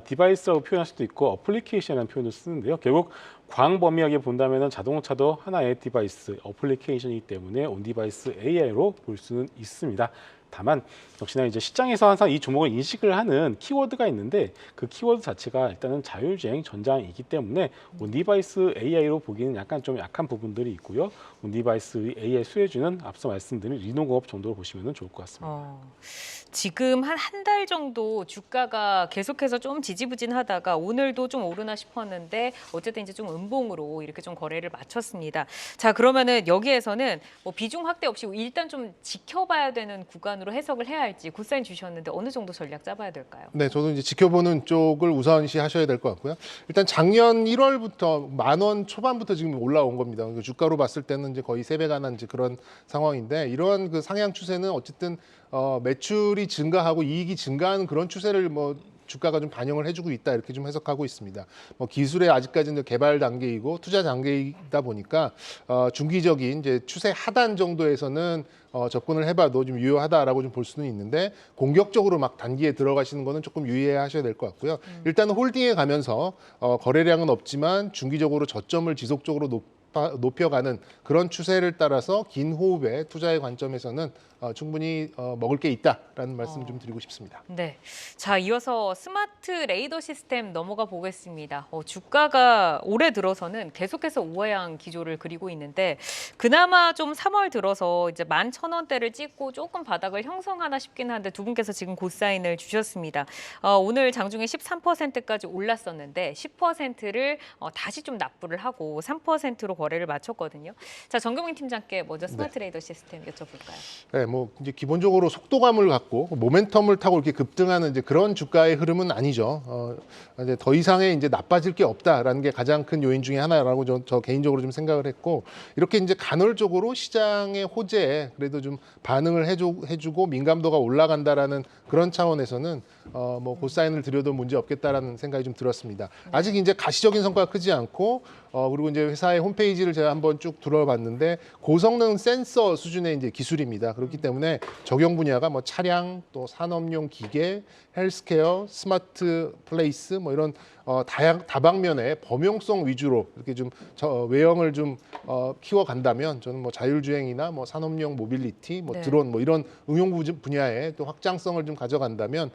Speaker 4: 디바이스라고 표현할 수도 있고 어플리케이션이라는 표현을 쓰는데요. 결국 광범위하게 본다면 자동차도 하나의 디바이스, 어플리케이션이기 때문에 온디바이스 AI로 볼 수는 있습니다. 다만 역시나 이제 시장에서 항상 이 종목을 인식을 하는 키워드가 있는데 그 키워드 자체가 일단은 자율주행 전장이기 때문에 온디바이스 AI로 보기는 약간 좀 약한 부분들이 있고요. 온디바이스 AI 수혜주는 앞서 말씀드린 리노공업 정도로 보시면 좋을 것 같습니다.
Speaker 2: 지금 한 달 정도 주가가 계속해서 좀 지지부진하다가 오늘도 좀 오르나 싶었는데 어쨌든 이제 좀 음봉으로 이렇게 좀 거래를 마쳤습니다. 자, 그러면은 여기에서는 뭐 비중 확대 없이 일단 좀 지켜봐야 되는 구간으로 해석을 해야 할지 굿사인 주셨는데 어느 정도 전략 짜봐야 될까요?
Speaker 3: 네, 저도 이제 지켜보는 쪽을 우선시 하셔야 될 것 같고요. 일단 작년 1월부터 10,000원 초반부터 지금 올라온 겁니다. 그러니까 주가로 봤을 때는 이제 거의 3배가 난 이제 그런 상황인데 이러한 그 상향 추세는 어쨌든 매출이 증가하고 이익이 증가하는 그런 추세를 뭐 주가가 좀 반영을 해주고 있다 이렇게 좀 해석하고 있습니다. 뭐 기술의 아직까지는 개발 단계이고 투자 단계이다 보니까 중기적인 이제 추세 하단 정도에서는 접근을 해봐도 좀 유효하다라고 좀 볼 수는 있는데 공격적으로 막 단기에 들어가시는 거는 조금 유의하셔야 될 것 같고요. 일단 홀딩에 가면서 거래량은 없지만 중기적으로 저점을 지속적으로 높여가는 그런 추세를 따라서 긴 호흡의 투자의 관점에서는 충분히 먹을 게 있다라는 말씀 좀 드리고 싶습니다.
Speaker 2: 네. 자, 이어서 스마트 레이더 시스템 넘어가 보겠습니다. 주가가 올해 들어서는 계속해서 우하향 기조를 그리고 있는데 그나마 좀 3월 들어서 이제 11,000원대를 찍고 조금 바닥을 형성하나 싶긴 한데 두 분께서 지금 굿사인을 주셨습니다. 오늘 장중에 13%까지 올랐었는데 10%를 다시 좀 납부를 하고 3%로 거래를 마쳤거든요. 자, 정경민 팀장께 먼저 스마트 레이더 시스템 여쭤볼까요?
Speaker 3: 네, 뭐 이제 기본적으로 속도감을 갖고 모멘텀을 타고 이렇게 급등하는 이제 그런 주가의 흐름은 아니죠. 이제 더 이상의 이제 나빠질 게 없다라는 게 가장 큰 요인 중에 하나라고 저 개인적으로 좀 생각을 했고 이렇게 이제 간헐적으로 시장의 호재에 그래도 좀 반응을 해주고 민감도가 올라간다라는 그런 차원에서는 뭐 고사인을 드려도 문제 없겠다라는 생각이 좀 들었습니다. 아직 이제 가시적인 성과가 크지 않고 그리고 이제 회사의 홈페이지를 제가 한번 쭉 둘러봤는데 고성능 센서 수준의 이제 기술입니다. 그렇기 때문에 적용 분야가 뭐 차량, 또 산업용 기계, 헬스케어, 스마트 플레이스 뭐 이런 다방면의 범용성 위주로 이렇게 좀 외형을 좀 키워간다면 저는 뭐 자율주행이나 뭐 산업용 모빌리티, 뭐
Speaker 2: 네.
Speaker 3: 드론 뭐 이런 응용 분야에 또 확장성을 좀 가져간다면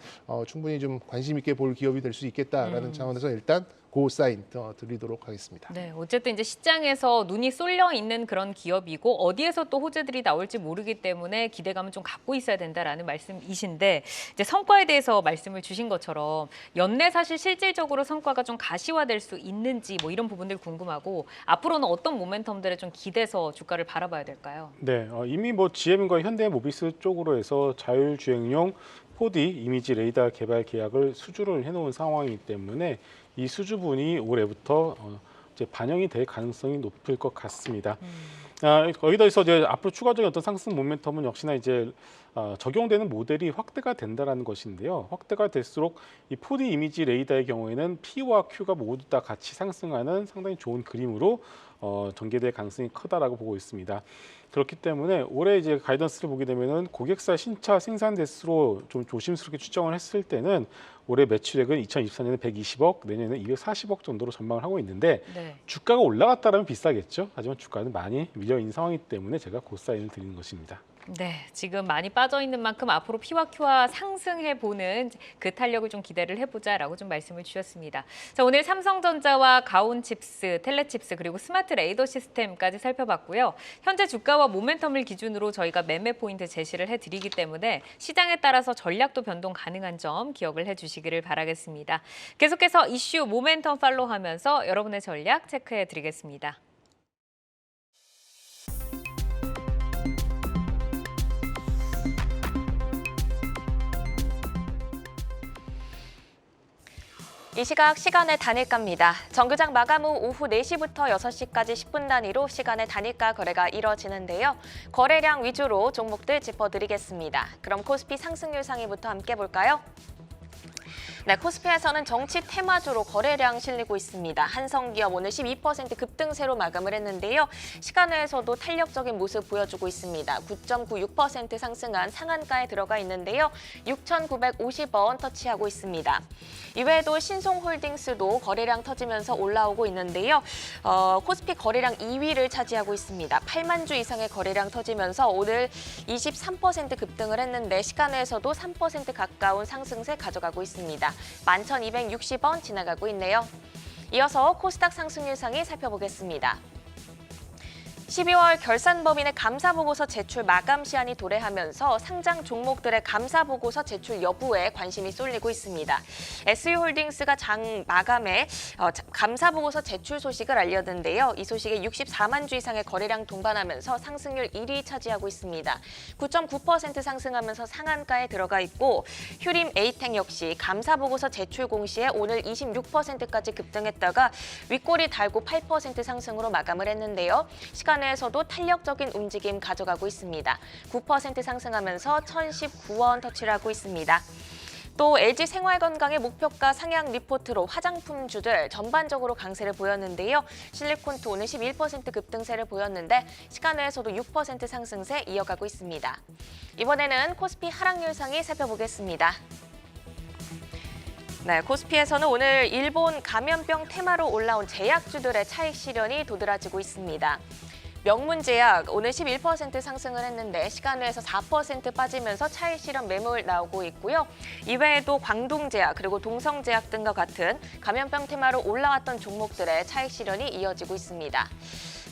Speaker 3: 충분히 좀 관심 있게 볼 기업이 될 수 있겠다라는 차원에서 일단 고사인 드리도록 하겠습니다.
Speaker 2: 네, 어쨌든 이제 시장에서 눈이 쏠려 있는 그런 기업이고 어디에서 또 호재들이 나올지 모르기 때문에 기대감은 좀 갖고 있어야 된다라는 말씀이신데 이제 성과에 대해서 말씀을 주신 것처럼 연내 사실 실질적으로 성과가 좀 가시화될 수 있는지 뭐 이런 부분들 궁금하고 앞으로는 어떤 모멘텀들에 좀 기대서 주가를 바라봐야 될까요?
Speaker 4: 네, 이미 뭐 GM과 현대모비스 쪽으로 해서 자율주행용 4D 이미지 레이더 개발 계약을 수주를 해놓은 상황이기 때문에 이 수주분이 올해부터 이제 반영이 될 가능성이 높을 것 같습니다. 거기다 해서 이제 앞으로 추가적인 어떤 상승 모멘텀은 역시나 이제 적용되는 모델이 확대가 된다라는 것인데요. 확대가 될수록 이 4D 이미지 레이더의 경우에는 P와 Q가 모두 다 같이 상승하는 상당히 좋은 그림으로 전개될 가능성이 크다라고 보고 있습니다. 그렇기 때문에 올해 이제 가이던스를 보게 되면은 고객사 신차 생산 대수로 좀 조심스럽게 추정을 했을 때는 올해 매출액은 2024년에 120억, 내년에는 240억 정도로 전망을 하고 있는데
Speaker 2: 네.
Speaker 4: 주가가 올라갔다라면 비싸겠죠. 하지만 주가는 많이 밀려 있는 상황이기 때문에 제가 그 사인을 드리는 것입니다.
Speaker 2: 네, 지금 많이 빠져 있는 만큼 앞으로 P와 Q와 상승해 보는 그 탄력을 좀 기대를 해보자라고 좀 말씀을 주셨습니다. 자, 오늘 삼성전자와 가온칩스, 텔레칩스 그리고 스마트 레이더 시스템까지 살펴봤고요. 현재 주가와 모멘텀을 기준으로 저희가 매매 포인트 제시를 해드리기 때문에 시장에 따라서 전략도 변동 가능한 점 기억을 해주시기를 바라겠습니다. 계속해서 이슈 모멘텀 팔로우하면서 여러분의 전략 체크해드리겠습니다.
Speaker 1: 이 시각 시간의 단일가입니다. 정규장 마감 후 오후 4시부터 6시까지 10분 단위로 시간의 단일가 거래가 이뤄지는데요. 거래량 위주로 종목들 짚어드리겠습니다. 그럼 코스피 상승률 상위부터 함께 볼까요? 네, 코스피에서는 정치 테마주로 거래량 실리고 있습니다. 한성기업 오늘 12% 급등세로 마감을 했는데요. 시간외에서도 탄력적인 모습 보여주고 있습니다. 9.96% 상승한 상한가에 들어가 있는데요. 6,950원 터치하고 있습니다. 이외에도 신송홀딩스도 거래량 터지면서 올라오고 있는데요. 코스피 거래량 2위를 차지하고 있습니다. 8만 주 이상의 거래량 터지면서 오늘 23% 급등을 했는데 시간외에서도 3% 가까운 상승세 가져가고 있습니다. 11,260원 지나가고 있네요. 이어서 코스닥 상승률 상위 살펴보겠습니다. 12월 결산법인의 감사보고서 제출 마감 시한이 도래하면서 상장 종목들의 감사보고서 제출 여부에 관심이 쏠리고 있습니다. SU홀딩스가 장 마감에 감사보고서 제출 소식을 알렸는데요. 이 소식에 64만 주 이상의 거래량 동반하면서 상승률 1위 차지하고 있습니다. 9.9% 상승하면서 상한가에 들어가 있고 휴림 에이텍 역시 감사보고서 제출 공시에 오늘 26%까지 급등했다가 윗꼬리 달고 8% 상승으로 마감을 했는데요. 시간에서도 탄력적인 움직임 가져가고 있습니다. 9% 상승하면서 1,019원 터치를 하고 있습니다. 또 LG 생활건강의 목표가 상향 리포트로 화장품주들 전반적으로 강세를 보였는데요. 실리콘트 오늘 11% 급등세를 보였는데 시간외에서도 6% 상승세 이어가고 있습니다. 이번에는 코스피 하락률 상위 살펴보겠습니다. 네, 코스피에서는 오늘 일본 감염병 테마로 올라온 제약주들의 차익 실현이 도드라지고 있습니다. 명문제약 오늘 11% 상승을 했는데 시간외에서 4% 빠지면서 차익 실현 매물 나오고 있고요. 이외에도 광동제약 그리고 동성제약 등과 같은 감염병 테마로 올라왔던 종목들의 차익 실현이 이어지고 있습니다.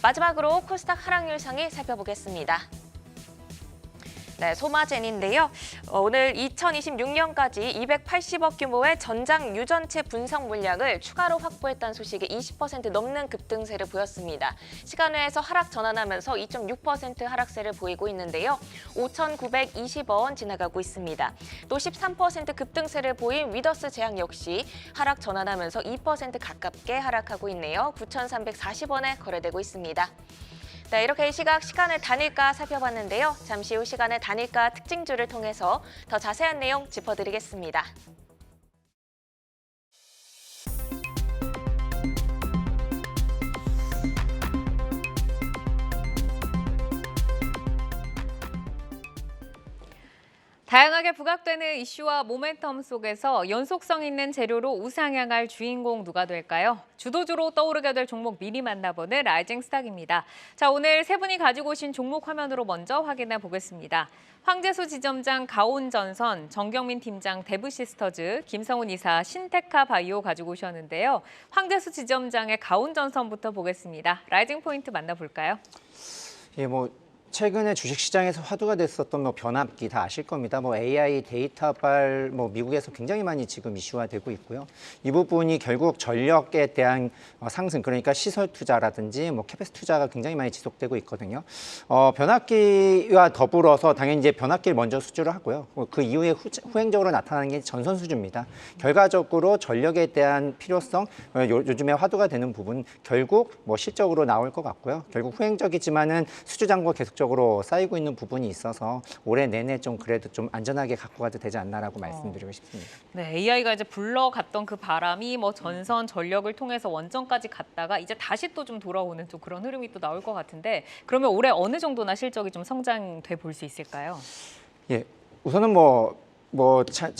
Speaker 1: 마지막으로 코스닥 하락률 상위 살펴보겠습니다. 네, 소마젠인데요. 오늘 2026년까지 280억 규모의 전장 유전체 분석 물량을 추가로 확보했다는 소식에 20% 넘는 급등세를 보였습니다. 시간외에서 하락 전환하면서 2.6% 하락세를 보이고 있는데요. 5,920원 지나가고 있습니다. 또 13% 급등세를 보인 위더스 제약 역시 하락 전환하면서 2% 가깝게 하락하고 있네요. 9,340원에 거래되고 있습니다. 네, 이렇게 이 시각 시간의 단일가 살펴봤는데요. 잠시 후 시간의 단일가 특징주를 통해서 더 자세한 내용 짚어드리겠습니다.
Speaker 2: 다양하게 부각되는 이슈와 모멘텀 속에서 연속성 있는 재료로 우상향할 주인공 누가 될까요? 주도주로 떠오르게 될 종목 미리 만나보는 라이징 스탁입니다. 자, 오늘 세 분이 가지고 오신 종목 화면으로 먼저 확인해 보겠습니다. 황재수 지점장 가온전선, 정경민 팀장 대부시스터즈, 김성훈 이사 신테카 바이오 가지고 오셨는데요. 황재수 지점장의 가온전선부터 보겠습니다. 라이징 포인트 만나볼까요?
Speaker 5: 예, 최근에 주식시장에서 화두가 됐었던 변압기 다 아실 겁니다. AI 데이터발 미국에서 굉장히 많이 지금 이슈화되고 있고요. 이 부분이 결국 전력에 대한 상승, 그러니까 시설 투자라든지 캐pex 투자가 굉장히 많이 지속되고 있거든요. 변압기와 더불어서 당연히 이제 변압기를 먼저 수주를 하고요. 그 이후에 후행적으로 나타나는 게 전선 수주입니다. 결과적으로 전력에 대한 필요성, 요즘에 화두가 되는 부분 결국 실적으로 나올 것 같고요. 결국 후행적이지만은 수주 잔고가 계속 계속적으로 쌓이고 있는 부분이 있어서 올해 내내 좀 그래도 좀 안전하게 갖고 가도 되지 않나라고 말씀드리고 싶습니다.
Speaker 2: 네, AI가 이제 불러갔던 그 바람이 뭐 전선 전력을 통해서 원전까지 갔다가 이제 다시 또 좀 돌아오는 또 그런 흐름이 또 나올 것 같은데 그러면 올해 어느 정도나 실적이 좀 성장돼 볼 수 있을까요?
Speaker 5: 예, 우선은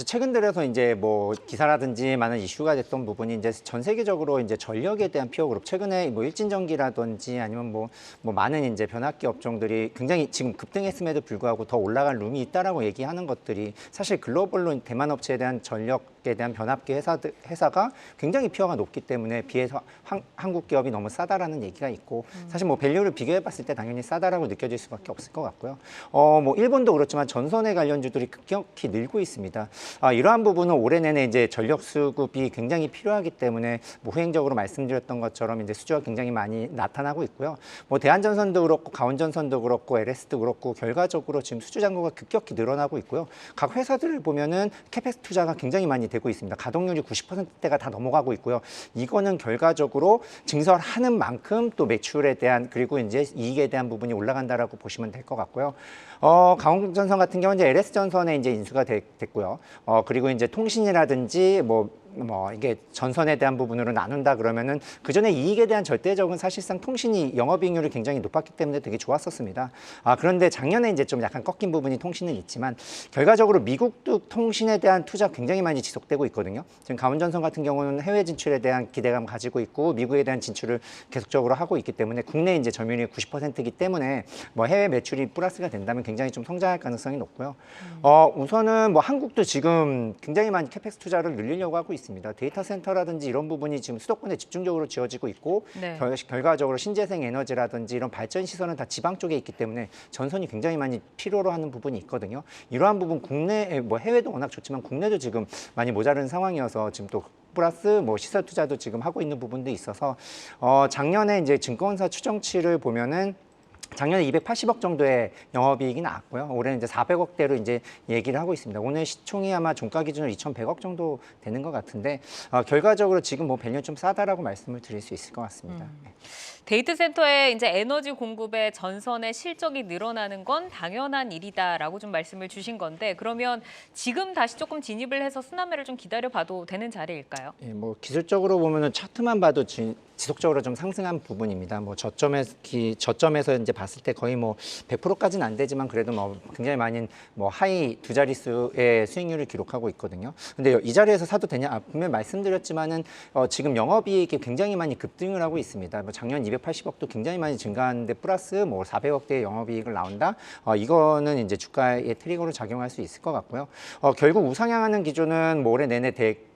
Speaker 5: 최근 들어서 이제 뭐 기사라든지 많은 이슈가 됐던 부분이 이제 전 세계적으로 이제 전력에 대한 피어 그룹 최근에 뭐 일진전기라든지 아니면 뭐 많은 이제 변압기 업종들이 굉장히 지금 급등했음에도 불구하고 더 올라갈 룸이 있다라고 얘기하는 것들이 사실 글로벌로 대만 업체에 대한 전력에 대한 변압기 회사가 굉장히 피어가 높기 때문에 비해서 한국 기업이 너무 싸다라는 얘기가 있고 사실 뭐 밸류를 비교해 봤을 때 당연히 싸다라고 느껴질 수밖에 없을 것 같고요. 뭐 일본도 그렇지만 전선의 관련주들이 급격히 늘고 있습니다. 이러한 부분은 올해 내내 이제 전력 수급이 굉장히 필요하기 때문에 뭐 후행적으로 말씀드렸던 것처럼 이제 수주가 굉장히 많이 나타나고 있고요. 뭐 대한전선도 그렇고 가온전선도 그렇고 LS도 그렇고 결과적으로 지금 수주 잔고가 급격히 늘어나고 있고요. 각 회사들을 보면은 캐펙스 투자가 굉장히 많이 되고 있습니다. 가동률이 90%대가 다 넘어가고 있고요. 이거는 결과적으로 증설하는 만큼 또 매출에 대한 그리고 이제 이익에 대한 부분이 올라간다라고 보시면 될 것 같고요. 강원전선 같은 경우는 이제 LS전선에 이제 인수가 됐고요. 그리고 이제 통신이라든지 이게 전선에 대한 부분으로 나눈다 그러면은 그 전에 이익에 대한 절대적은 사실상 통신이 영업이익률이 굉장히 높았기 때문에 되게 좋았었습니다. 그런데 작년에 이제 좀 약간 꺾인 부분이 통신은 있지만 결과적으로 미국도 통신에 대한 투자 굉장히 많이 지속되고 있거든요. 지금 가온전선 같은 경우는 해외 진출에 대한 기대감 가지고 있고 미국에 대한 진출을 계속적으로 하고 있기 때문에 국내 이제 점유율이 90%이기 때문에 뭐 해외 매출이 플러스가 된다면 굉장히 좀 성장할 가능성이 높고요. 우선은 뭐 한국도 지금 굉장히 많이 캐펙스 투자를 늘리려고 하고 있습니다. 데이터 센터라든지 이런 부분이 지금 수도권에 집중적으로 지어지고 있고
Speaker 2: 네.
Speaker 5: 결과적으로 신재생 에너지라든지 이런 발전 시설은 다 지방 쪽에 있기 때문에 전선이 굉장히 많이 필요로 하는 부분이 있거든요. 이러한 부분 국내 뭐 해외도 워낙 좋지만 국내도 지금 많이 모자른 상황이어서 지금 또 플러스 뭐 시설 투자도 지금 하고 있는 부분도 있어서 작년에 이제 증권사 추정치를 보면은 작년에 280억 정도의 영업이익이 나왔고요. 올해는 이제 400억대로 이제 얘기를 하고 있습니다. 오늘 시총이 아마 종가 기준으로 2,100억 정도 되는 것 같은데 결과적으로 지금 뭐 밸류 좀 싸다라고 말씀을 드릴 수 있을 것 같습니다. 네.
Speaker 2: 데이터 센터의 이제 에너지 공급의 전선의 실적이 늘어나는 건 당연한 일이다라고 좀 말씀을 주신 건데 그러면 지금 다시 조금 진입을 해서 순환매를 좀 기다려봐도 되는 자리일까요?
Speaker 5: 예, 뭐 기술적으로 보면은 차트만 봐도 지속적으로 좀 상승한 부분입니다. 뭐 저점에서 이제 봤을 때 거의 뭐 100%까지는 안 되지만 그래도 뭐 굉장히 많은 뭐 하이 두 자릿수의 수익률을 기록하고 있거든요. 근데 이 자리에서 사도 되냐? 분명히 말씀드렸지만은 지금 영업이익이 굉장히 많이 급등을 하고 있습니다. 뭐 작년 280억도 굉장히 많이 증가하는데 플러스 뭐 400억대의 영업이익을 나온다. 이거는 이제 주가의 트리거로 작용할 수 있을 것 같고요. 결국 우상향하는 기조는 뭐 올해 내내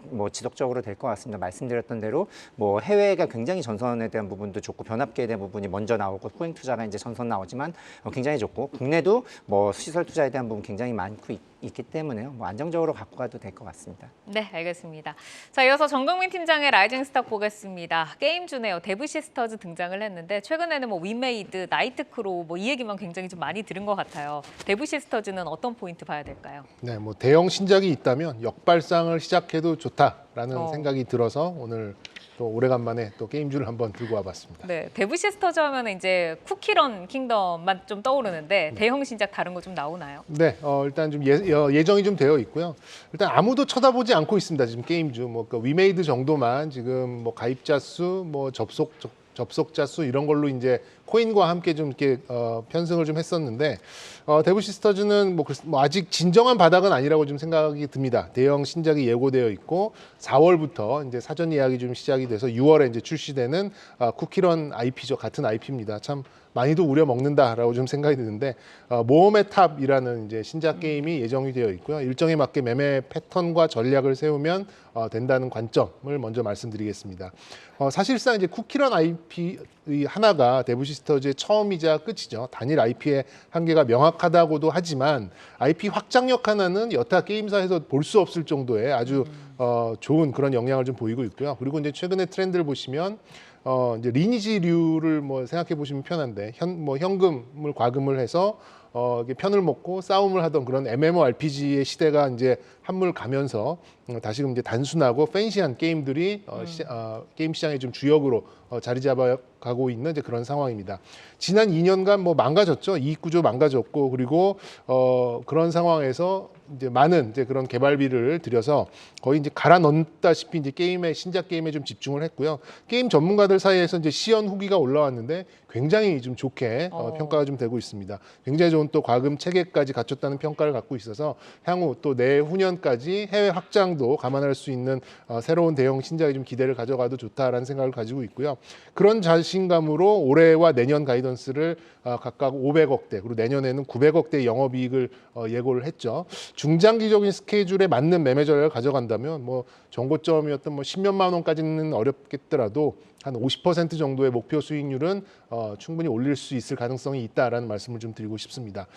Speaker 5: 뭐 지속적으로 될 것 같습니다. 말씀드렸던 대로 뭐 해외가 굉장히 전선에 대한 부분도 좋고 변압기에 대한 부분이 먼저 나오고 후행 투자가 이제 전선 나오지만 굉장히 좋고 국내도 뭐 시설 투자에 대한 부분 굉장히 많고 있기 때문에요. 뭐 안정적으로 갖고 가도 될 것 같습니다.
Speaker 2: 네, 알겠습니다. 자, 이어서 정경민 팀장의 라이징 스타 보겠습니다. 게임주네요. 데브시스터즈 등장을 했는데 최근에는 뭐 위메이드, 나이트크로우 뭐 이 얘기만 굉장히 좀 많이 들은 것 같아요. 데브시스터즈는 어떤 포인트 봐야 될까요?
Speaker 3: 네, 뭐 대형 신작이 있다면 역발상을 시작해도 좋다라는 생각이 들어서 오늘 또 오래간만에 또 게임주를 한번 들고 와봤습니다.
Speaker 2: 네, 데브시스터즈 하면 이제 쿠키런 킹덤만 좀 떠오르는데 대형 신작 다른 거 좀 나오나요?
Speaker 3: 네, 일단 좀 예정이 좀 되어 있고요. 일단 아무도 쳐다보지 않고 있습니다. 지금 게임주 뭐 그 위메이드 정도만 지금 뭐 가입자 수, 뭐 접속자 수 이런 걸로 이제 코인과 함께 좀 이렇게 편승을 좀 했었는데 데브시스터즈는 뭐 아직 진정한 바닥은 아니라고 좀 생각이 듭니다. 대형 신작이 예고되어 있고 4월부터 이제 사전 예약이 좀 시작이 돼서 6월에 이제 출시되는 쿠키런 IP죠. 같은 IP입니다. 참 많이도 우려 먹는다라고 좀 생각이 드는데 모험의 탑이라는 이제 신작 게임이 예정이 되어 있고요. 일정에 맞게 매매 패턴과 전략을 세우면 된다는 관점을 먼저 말씀드리겠습니다. 사실상 이제 쿠키런 IP 하나가 데브시스터즈의 처음이자 끝이죠. 단일 IP의 한계가 명확하다고도 하지만 IP 확장력 하나는 여타 게임사에서 볼 수 없을 정도의 아주 좋은 그런 영향을 좀 보이고 있고요. 그리고 이제 최근의 트렌드를 보시면 이제 리니지류를 뭐 생각해 보시면 편한데 현금을 과금을 해서 이게 편을 먹고 싸움을 하던 그런 MMORPG의 시대가 이제 한물 가면서 다시금 이제 단순하고 팬시한 게임들이 게임 시장의 좀 주역으로 자리 잡아 가고 있는 이제 그런 상황입니다. 지난 2년간 뭐 망가졌죠. 이익 구조 망가졌고 그리고 그런 상황에서 이제 많은 이제 그런 개발비를 들여서 거의 이제 갈아 넣다시피 이제 신작 게임에 좀 집중을 했고요. 게임 전문가들 사이에서 이제 시연 후기가 올라왔는데 굉장히 좀 좋게 평가가 좀 되고 있습니다. 굉장히 좋은 또 과금 체계까지 갖췄다는 평가를 갖고 있어서 향후 또 내후년까지 해외 확장도 감안할 수 있는 새로운 대형 신작에 좀 기대를 가져가도 좋다라는 생각을 가지고 있고요. 그런 자신감으로 올해와 내년 가이던스를 각각 500억대 그리고 내년에는 900억대 영업이익을 예고를 했죠. 중장기적인 스케줄에 맞는 매매 전략을 가져간다면 뭐 정고점이었던 뭐 10몇만 원까지는 어렵겠더라도 한 50% 정도의 목표 수익률은 충분히 올릴 수 있을 가능성이 있다라는 말씀을 좀 드리고 싶습니다.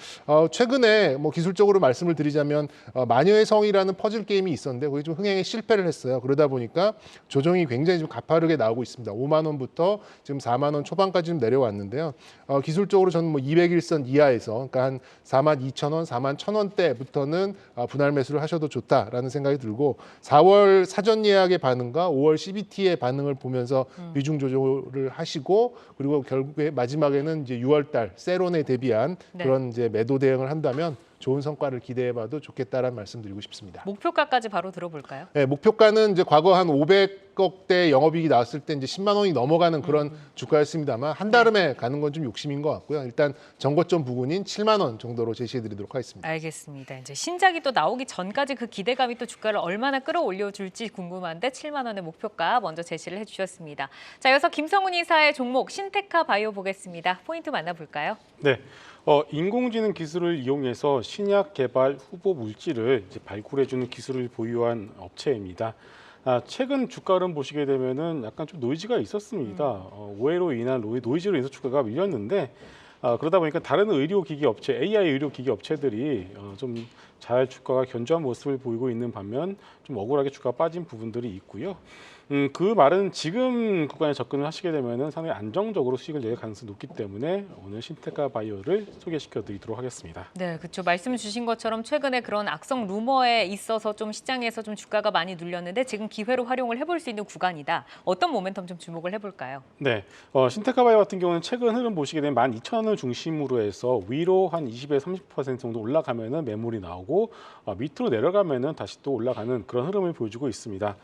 Speaker 3: 최근에 뭐 기술적으로 말씀을 드리자면 마녀의 성이라는 퍼즐 게임이 있었는데 거기 좀 흥행에 실패를 했어요. 그러다 보니까 조정이 굉장히 좀 가파르게 나오고 있습니다. 5만 원부터 지금 4만 원 초반까지 좀 내려왔는데요. 기술적으로 저는 뭐 200일선 이하에서 그러니까 한 4만 2천 원, 4만 1천 원대부터는 분할 매수를 하셔도 좋다라는 생각이 들고 4월 사전 예약의 반응과 5월 CBT의 반응을 보면서 비중 조절을 하시고 그리고 결국에 마지막에는 이제 6월달 세론에 대비한 그런 이제 매도 대응을 한다면 좋은 성과를 기대해봐도 좋겠다라는 말씀드리고 싶습니다.
Speaker 2: 목표가까지 바로 들어볼까요?
Speaker 3: 네, 목표가는 이제 과거 한 500억대 영업이익이 나왔을 때 이제 10만 원이 넘어가는 그런 주가였습니다만 한달음에 가는 건 좀 욕심인 것 같고요. 일단 정고점 부근인 7만 원 정도로 제시해드리도록 하겠습니다.
Speaker 2: 알겠습니다. 이제 신작이 또 나오기 전까지 그 기대감이 또 주가를 얼마나 끌어올려줄지 궁금한데 7만 원의 목표가 먼저 제시를 해주셨습니다. 자, 이어서 김성훈 이사의 종목 신테카 바이오 보겠습니다. 포인트 만나볼까요?
Speaker 4: 네. 인공지능 기술을 이용해서 신약 개발 후보 물질을 이제 발굴해주는 기술을 보유한 업체입니다. 최근 주가 흐름 보시게 되면은 약간 좀 노이즈가 있었습니다. 오해로 인한 노이즈로 인해서 주가가 밀렸는데 그러다 보니까 다른 의료기기 업체, AI 의료기기 업체들이 좀 잘 주가가 견조한 모습을 보이고 있는 반면 좀 억울하게 주가가 빠진 부분들이 있고요. 그 말은 지금 구간에 접근을 하시게 되면은 상당히 안정적으로 수익을 낼 가능성이 높기 때문에 오늘 신테카 바이오를 소개시켜드리도록 하겠습니다.
Speaker 2: 네, 그렇죠. 말씀 주신 것처럼 최근에 그런 악성 루머에 있어서 좀 시장에서 좀 주가가 많이 눌렸는데 지금 기회로 활용을 해볼 수 있는 구간이다. 어떤 모멘텀 좀 주목을 해볼까요?
Speaker 4: 네, 신테카 바이오 같은 경우는 최근 흐름 보시게 되면 12,000원을 중심으로 해서 위로 한 20에서 30% 정도 올라가면은 매물이 나오고 밑으로 내려가면은 다시 또 올라가는 그런 흐름을 보여주고 있습니다.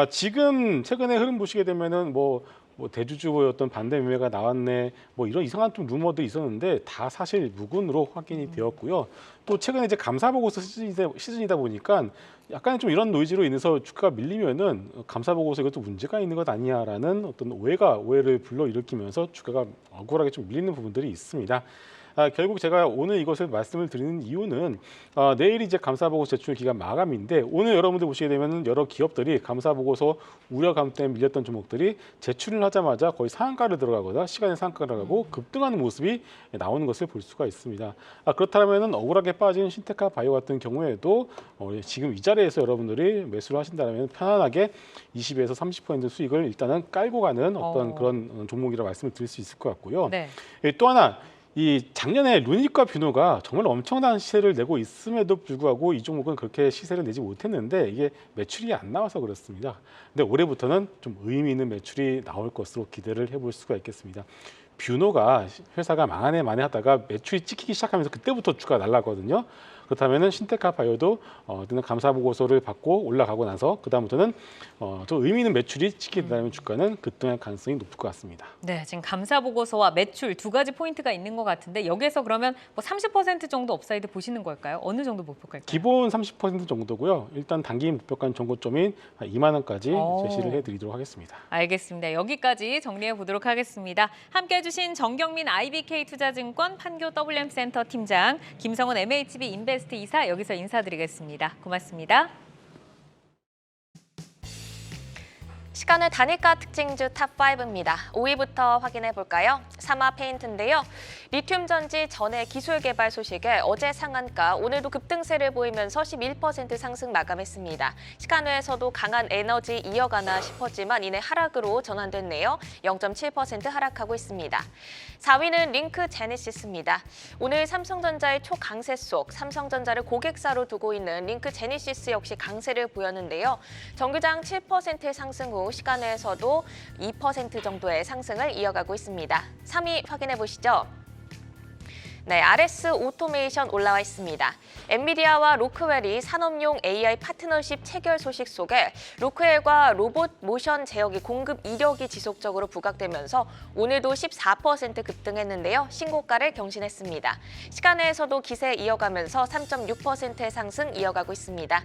Speaker 4: 지금 최근에 흐름 보시게 되면은 뭐 대주주의 어떤 반대 매매가 나왔네, 뭐 이런 이상한 좀 루머들이 있었는데 다 사실 무근으로 확인이 되었고요. 또 최근에 이제 감사 보고서 시즌이다 보니까 약간 좀 이런 노이즈로 인해서 주가가 밀리면은 감사 보고서 이것도 문제가 있는 것 아니야라는 어떤 오해를 불러일으키면서 주가가 억울하게 좀 밀리는 부분들이 있습니다. 결국 제가 오늘 이것을 말씀을 드리는 이유는 내일이 이제 감사보고서 제출 기간 마감인데 오늘 여러분들 보시게 되면 여러 기업들이 감사보고서 우려감 때문에 밀렸던 종목들이 제출을 하자마자 거의 상한가를 들어가거나 시간에 상한가를 가고 급등하는 모습이 나오는 것을 볼 수가 있습니다. 그렇다면 억울하게 빠진 신테카 바이오 같은 경우에도 지금 이 자리에서 여러분들이 매수를 하신다면 편안하게 20에서 30% 수익을 일단은 깔고 가는 어떤 그런 종목이라고 말씀을 드릴 수 있을 것 같고요.
Speaker 2: 네.
Speaker 4: 또 하나 이 작년에 루닉과 뷰노가 정말 엄청난 시세를 내고 있음에도 불구하고 이 종목은 그렇게 시세를 내지 못했는데 이게 매출이 안 나와서 그렇습니다. 근데 올해부터는 좀 의미 있는 매출이 나올 것으로 기대를 해볼 수가 있겠습니다. 뷰노가 회사가 망하네 하다가 매출이 찍히기 시작하면서 그때부터 주가가 날랐거든요. 그렇다면은 신테카 바이오도 감사 보고서를 받고 올라가고 나서 그다음부터는 좀 의미 있는 매출이 찍히게 된다면 주가는 급등할 가능성이 높을 것 같습니다.
Speaker 2: 네, 지금 감사 보고서와 매출 두 가지 포인트가 있는 것 같은데 여기서 그러면 뭐 30% 정도 업사이드 보시는 걸까요? 어느 정도 목표일까요?
Speaker 4: 기본 30% 정도고요. 일단 단기 목표가 정고점인 2만 원까지 제시를 해드리도록 하겠습니다.
Speaker 2: 알겠습니다. 여기까지 정리해 보도록 하겠습니다. 함께해 주신 정경민 IBK 투자증권 판교 WM센터 팀장, 김성훈 MHB 인베스트 이사 여기서 인사드리겠습니다. 고맙습니다.
Speaker 1: 시간은 단일가 특징주 탑5입니다. 5위부터 확인해 볼까요? 사마 페인트인데요. 리튬 전지 전해 기술 개발 소식에 어제 상한가, 오늘도 급등세를 보이면서 11% 상승 마감했습니다. 시간외에서도 강한 에너지 이어가나 싶었지만 이내 하락으로 전환됐네요. 0.7% 하락하고 있습니다. 4위는 링크 제네시스입니다. 오늘 삼성전자의 초강세 속 삼성전자를 고객사로 두고 있는 링크 제네시스 역시 강세를 보였는데요. 정규장 7% 상승 후 후 시간에서도 2% 정도의 상승을 이어가고 있습니다. 3위 확인해 보시죠. 네, RS 오토메이션 올라와 있습니다. 엔비디아와 로크웰이 산업용 AI 파트너십 체결 소식 속에 로크웰과 로봇 모션 제어기 공급 이력이 지속적으로 부각되면서 오늘도 14% 급등했는데요. 신고가를 경신했습니다. 시간에서도 기세 이어가면서 3.6%의 상승 이어가고 있습니다.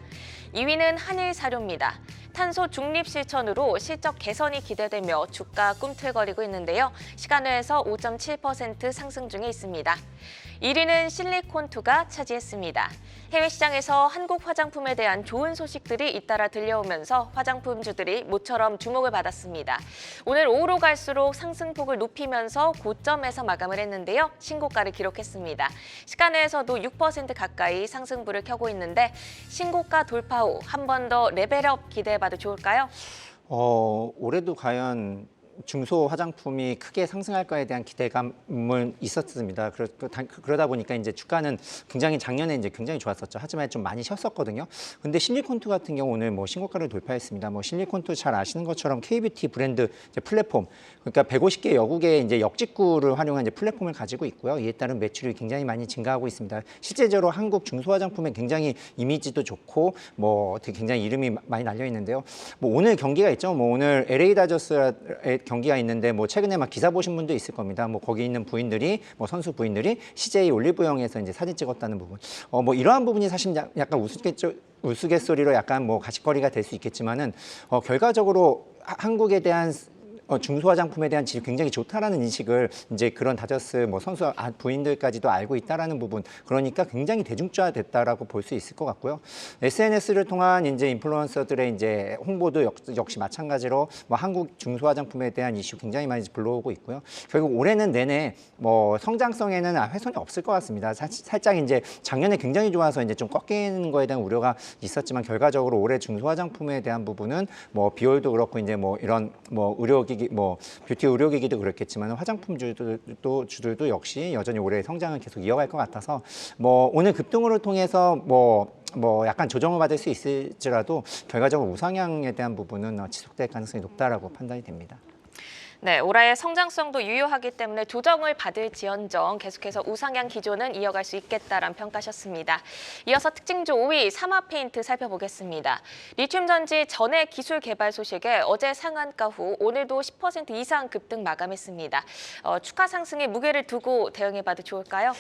Speaker 1: 2위는 한일사료입니다. 탄소 중립 실천으로 실적 개선이 기대되며 주가 꿈틀거리고 있는데요. 시간에서 5.7% 상승 중에 있습니다. 1위는 실리콘2가 차지했습니다. 해외 시장에서 한국 화장품에 대한 좋은 소식들이 잇따라 들려오면서 화장품주들이 모처럼 주목을 받았습니다. 오늘 오후로 갈수록 상승폭을 높이면서 고점에서 마감을 했는데요. 신고가를 기록했습니다. 시간에서도 6% 가까이 상승부를 켜고 있는데 신고가 돌파 후 한 번 더 레벨업 기대해봐도 좋을까요?
Speaker 5: 올해도 과연 중소 화장품이 크게 상승할 거에 대한 기대감은 있었습니다. 그러다 보니까 이제 주가는 굉장히 작년에 이제 굉장히 좋았었죠. 하지만 좀 많이 쉬었었거든요. 근데 실리콘2 같은 경우 오늘 뭐 신고가를 돌파했습니다. 뭐 실리콘2 잘 아시는 것처럼 K뷰티 브랜드 이제 플랫폼, 그러니까 150개 여국의 이제 역직구를 활용한 이제 플랫폼을 가지고 있고요. 이에 따른 매출이 굉장히 많이 증가하고 있습니다. 실제적으로 한국 중소 화장품에 굉장히 이미지도 좋고 뭐 되게 굉장히 이름이 많이 날려 있는데요. 뭐 오늘 경기가 있죠. 뭐 오늘 LA 다저스의 경기가 있는데 뭐 최근에 막 기사 보신 분도 있을 겁니다. 뭐 거기 있는 부인들이 뭐 선수 부인들이 CJ 올리브영에서 이제 사진 찍었다는 부분. 뭐 이러한 부분이 사실 약간 우스갯소리로 약간 뭐 가십거리가 될 수 있겠지만은 결과적으로 한국에 대한 중소 화장품에 대한 질이 굉장히 좋다라는 인식을 이제 그런 다저스 뭐 선수 부인들까지도 알고 있다라는 부분, 그러니까 굉장히 대중화됐다라고 볼 수 있을 것 같고요. SNS를 통한 이제 인플루언서들의 이제 홍보도 역시 마찬가지로 뭐 한국 중소 화장품에 대한 이슈 굉장히 많이 불러오고 있고요. 결국 올해는 내내 뭐 성장성에는 훼손이 없을 것 같습니다. 살짝 이제 작년에 굉장히 좋아서 이제 좀 꺾이는 거에 대한 우려가 있었지만 결과적으로 올해 중소 화장품에 대한 부분은 뭐 비올도 그렇고 이제 뭐 이런 뭐 의료기기 뭐 뷰티 의료기기도 그렇겠지만 화장품 주들도 역시 여전히 올해 성장을 계속 이어갈 것 같아서 뭐 오늘 급등을 통해서 뭐 약간 조정을 받을 수 있을지라도 결과적으로 우상향에 대한 부분은 지속될 가능성이 높다라고 판단이 됩니다.
Speaker 1: 네, 올해의 성장성도 유효하기 때문에 조정을 받을지언정 계속해서 우상향 기조는 이어갈 수 있겠다라는 평가셨습니다. 이어서 특징주 5위 사마페인트 살펴보겠습니다. 리튬 전지 전해 기술 개발 소식에 어제 상한가 후 오늘도 10% 이상 급등 마감했습니다. 주가 상승에 무게를 두고 대응해봐도 좋을까요?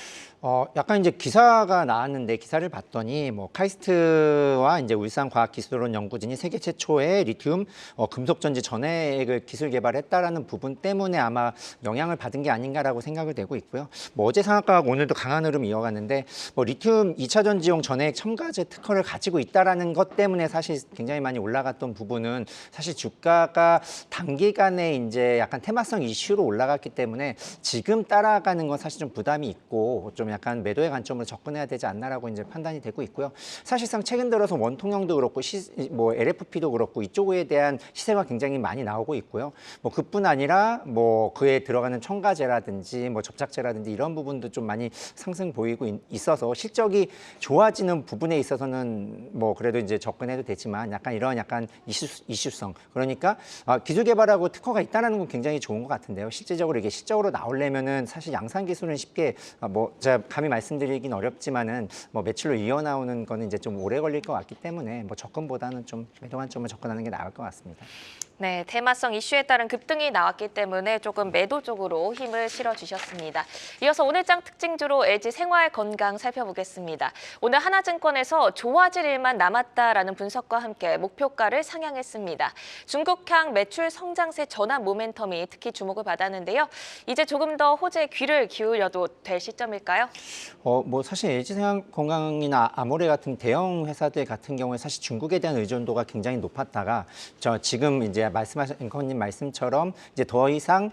Speaker 5: 약간 이제 기사가 나왔는데 기사를 봤더니 뭐 카이스트와 이제 울산과학기술원 연구진이 세계 최초의 리튬 금속 전지 전해액을 기술 개발했다라는 부분 때문에 아마 영향을 받은 게 아닌가라고 생각을 되고 있고요. 뭐 어제 상한가가 오늘도 강한 흐름 이어갔는데 뭐 리튬 2차 전지용 전해액 첨가제 특허를 가지고 있다라는 것 때문에 사실 굉장히 많이 올라갔던 부분은 사실 주가가 단기간에 이제 약간 테마성 이슈로 올라갔기 때문에 지금 따라가는 건 사실 좀 부담이 있고 좀 약간 매도의 관점으로 접근해야 되지 않나라고 이제 판단이 되고 있고요. 사실상 최근 들어서 원통형도 그렇고 뭐 LFP도 그렇고 이쪽에 대한 시세가 굉장히 많이 나오고 있고요. 뭐 그뿐 아니라 뭐 그에 들어가는 첨가제라든지 뭐 접착제라든지 이런 부분도 좀 많이 상승 보이고 있어서 실적이 좋아지는 부분에 있어서는 뭐 그래도 이제 접근해도 되지만 약간 이런 약간 이슈성, 그러니까 기술 개발하고 특허가 있다는 건 굉장히 좋은 것 같은데요. 실제적으로 이게 실적으로 나오려면은 사실 양산 기술은 쉽게 뭐 제가 감히 말씀드리긴 어렵지만은 뭐 매출로 이어 나오는 거는 이제 좀 오래 걸릴 것 같기 때문에 뭐 접근보다는 좀 매도 관점을 접근하는 게 나을 것 같습니다.
Speaker 1: 네, 테마성 이슈에 따른 급등이 나왔기 때문에 조금 매도 쪽으로 힘을 실어주셨습니다. 이어서 오늘장 특징주로 LG 생활건강 살펴보겠습니다. 오늘 하나증권에서 좋아질 일만 남았다라는 분석과 함께 목표가를 상향했습니다. 중국향 매출 성장세 전환 모멘텀이 특히 주목을 받았는데요. 이제 조금 더 호재에 귀를 기울여도 될 시점일까요?
Speaker 5: 뭐 사실 LG 생활건강이나 아모레 같은 대형 회사들 같은 경우에 사실 중국에 대한 의존도가 굉장히 높았다가 지금 이제 말씀하신 앵커님 말씀처럼 이제 이제 더 이상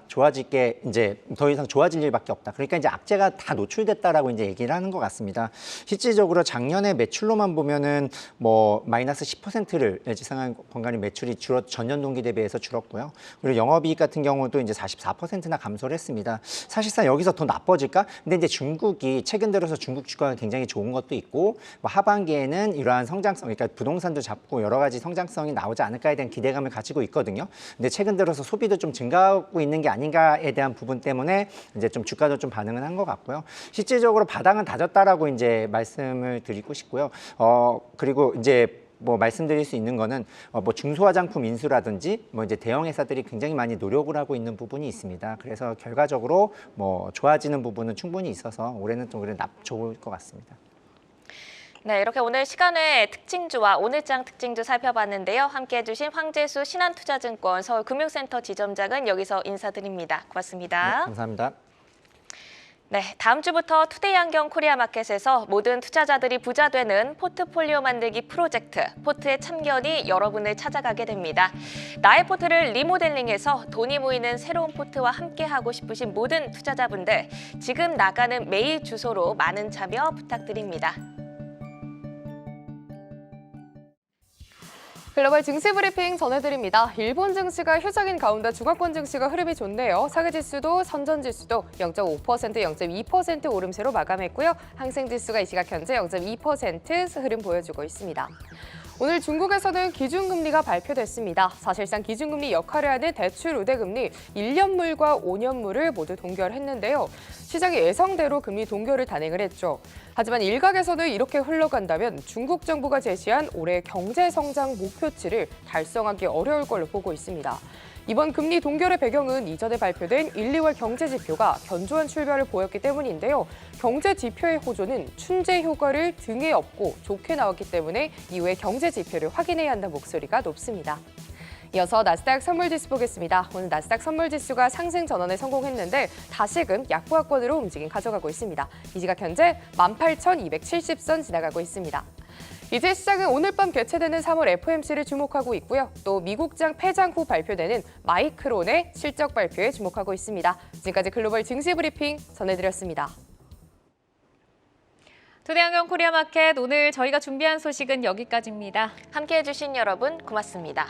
Speaker 5: 좋아질 일밖에 없다. 그러니까 이제 악재가 다 노출됐다라고 이제 얘기를 하는 것 같습니다. 실질적으로 작년에 매출로만 보면은 뭐 마이너스 10%를 LG생활 건강이 매출이 전년 동기 대비해서 줄었고요. 그리고 영업이익 같은 경우도 이제 44%나 감소를 했습니다. 사실상 여기서 더 나빠질까? 근데 이제 중국이 최근 들어서 중국 주가가 굉장히 좋은 것도 있고 뭐 하반기에는 이러한 성장성, 그러니까 부동산도 잡고 여러 가지 성장성이 나오지 않을까에 대한 기대감을 가지고 있거든요. 근데 최근 들어서 소비도 좀 증가하고 있는 게 아닌가에 대한 부분 때문에 이제 좀 주가도 좀 반응은 한 것 같고요. 실질적으로 바닥은 다졌다라고 이제 말씀을 드리고 싶고요. 그리고 이제 뭐 말씀드릴 수 있는 거는 뭐 중소화장품 인수라든지 뭐 이제 대형 회사들이 굉장히 많이 노력을 하고 있는 부분이 있습니다. 그래서 결과적으로 뭐 좋아지는 부분은 충분히 있어서 올해는 좀 좋을 것 같습니다.
Speaker 1: 네, 이렇게 오늘 시간에 특징주와 오늘장 특징주 살펴봤는데요. 함께해 주신 황재수 신한투자증권 서울금융센터 지점장은 여기서 인사드립니다. 고맙습니다.
Speaker 5: 네, 감사합니다.
Speaker 1: 네, 다음 주부터 투데이안경 코리아마켓에서 모든 투자자들이 부자 되는 포트폴리오 만들기 프로젝트 포트의 참견이 여러분을 찾아가게 됩니다. 나의 포트를 리모델링해서 돈이 모이는 새로운 포트와 함께하고 싶으신 모든 투자자분들 지금 나가는 메일 주소로 많은 참여 부탁드립니다.
Speaker 6: 글로벌 증시 브리핑 전해드립니다. 일본 증시가 휴장인 가운데 중화권 증시가 흐름이 좋네요. 사계지수도 선전지수도 0.5%, 0.2% 오름세로 마감했고요. 항생지수가 이 시각 현재 0.2% 흐름 보여주고 있습니다. 오늘 중국에서는 기준금리가 발표됐습니다. 사실상 기준금리 역할을 하는 대출 우대금리 1년물과 5년물을 모두 동결했는데요. 시장이 예상대로 금리 동결을 단행을 했죠. 하지만 일각에서는 이렇게 흘러간다면 중국 정부가 제시한 올해 경제성장 목표치를 달성하기 어려울 걸로 보고 있습니다. 이번 금리 동결의 배경은 이전에 발표된 1, 2월 경제 지표가 견조한 출발을 보였기 때문인데요. 경제 지표의 호조는 춘제 효과를 등에 업고 좋게 나왔기 때문에 이후에 경제 지표를 확인해야 한다는 목소리가 높습니다. 이어서 나스닥 선물지수 보겠습니다. 오늘 나스닥 선물지수가 상승 전환에 성공했는데 다시금 약보합권으로 움직임 가져가고 있습니다. 이 시각 현재 18,270선 지나가고 있습니다. 이제 시장은 오늘 밤 개최되는 3월 FOMC를 주목하고 있고요. 또 미국장 폐장 후 발표되는 마이크론의 실적 발표에 주목하고 있습니다. 지금까지 글로벌 증시 브리핑 전해드렸습니다.
Speaker 2: 투데이안경 코리아마켓 오늘 저희가 준비한 소식은 여기까지입니다.
Speaker 1: 함께해 주신 여러분 고맙습니다.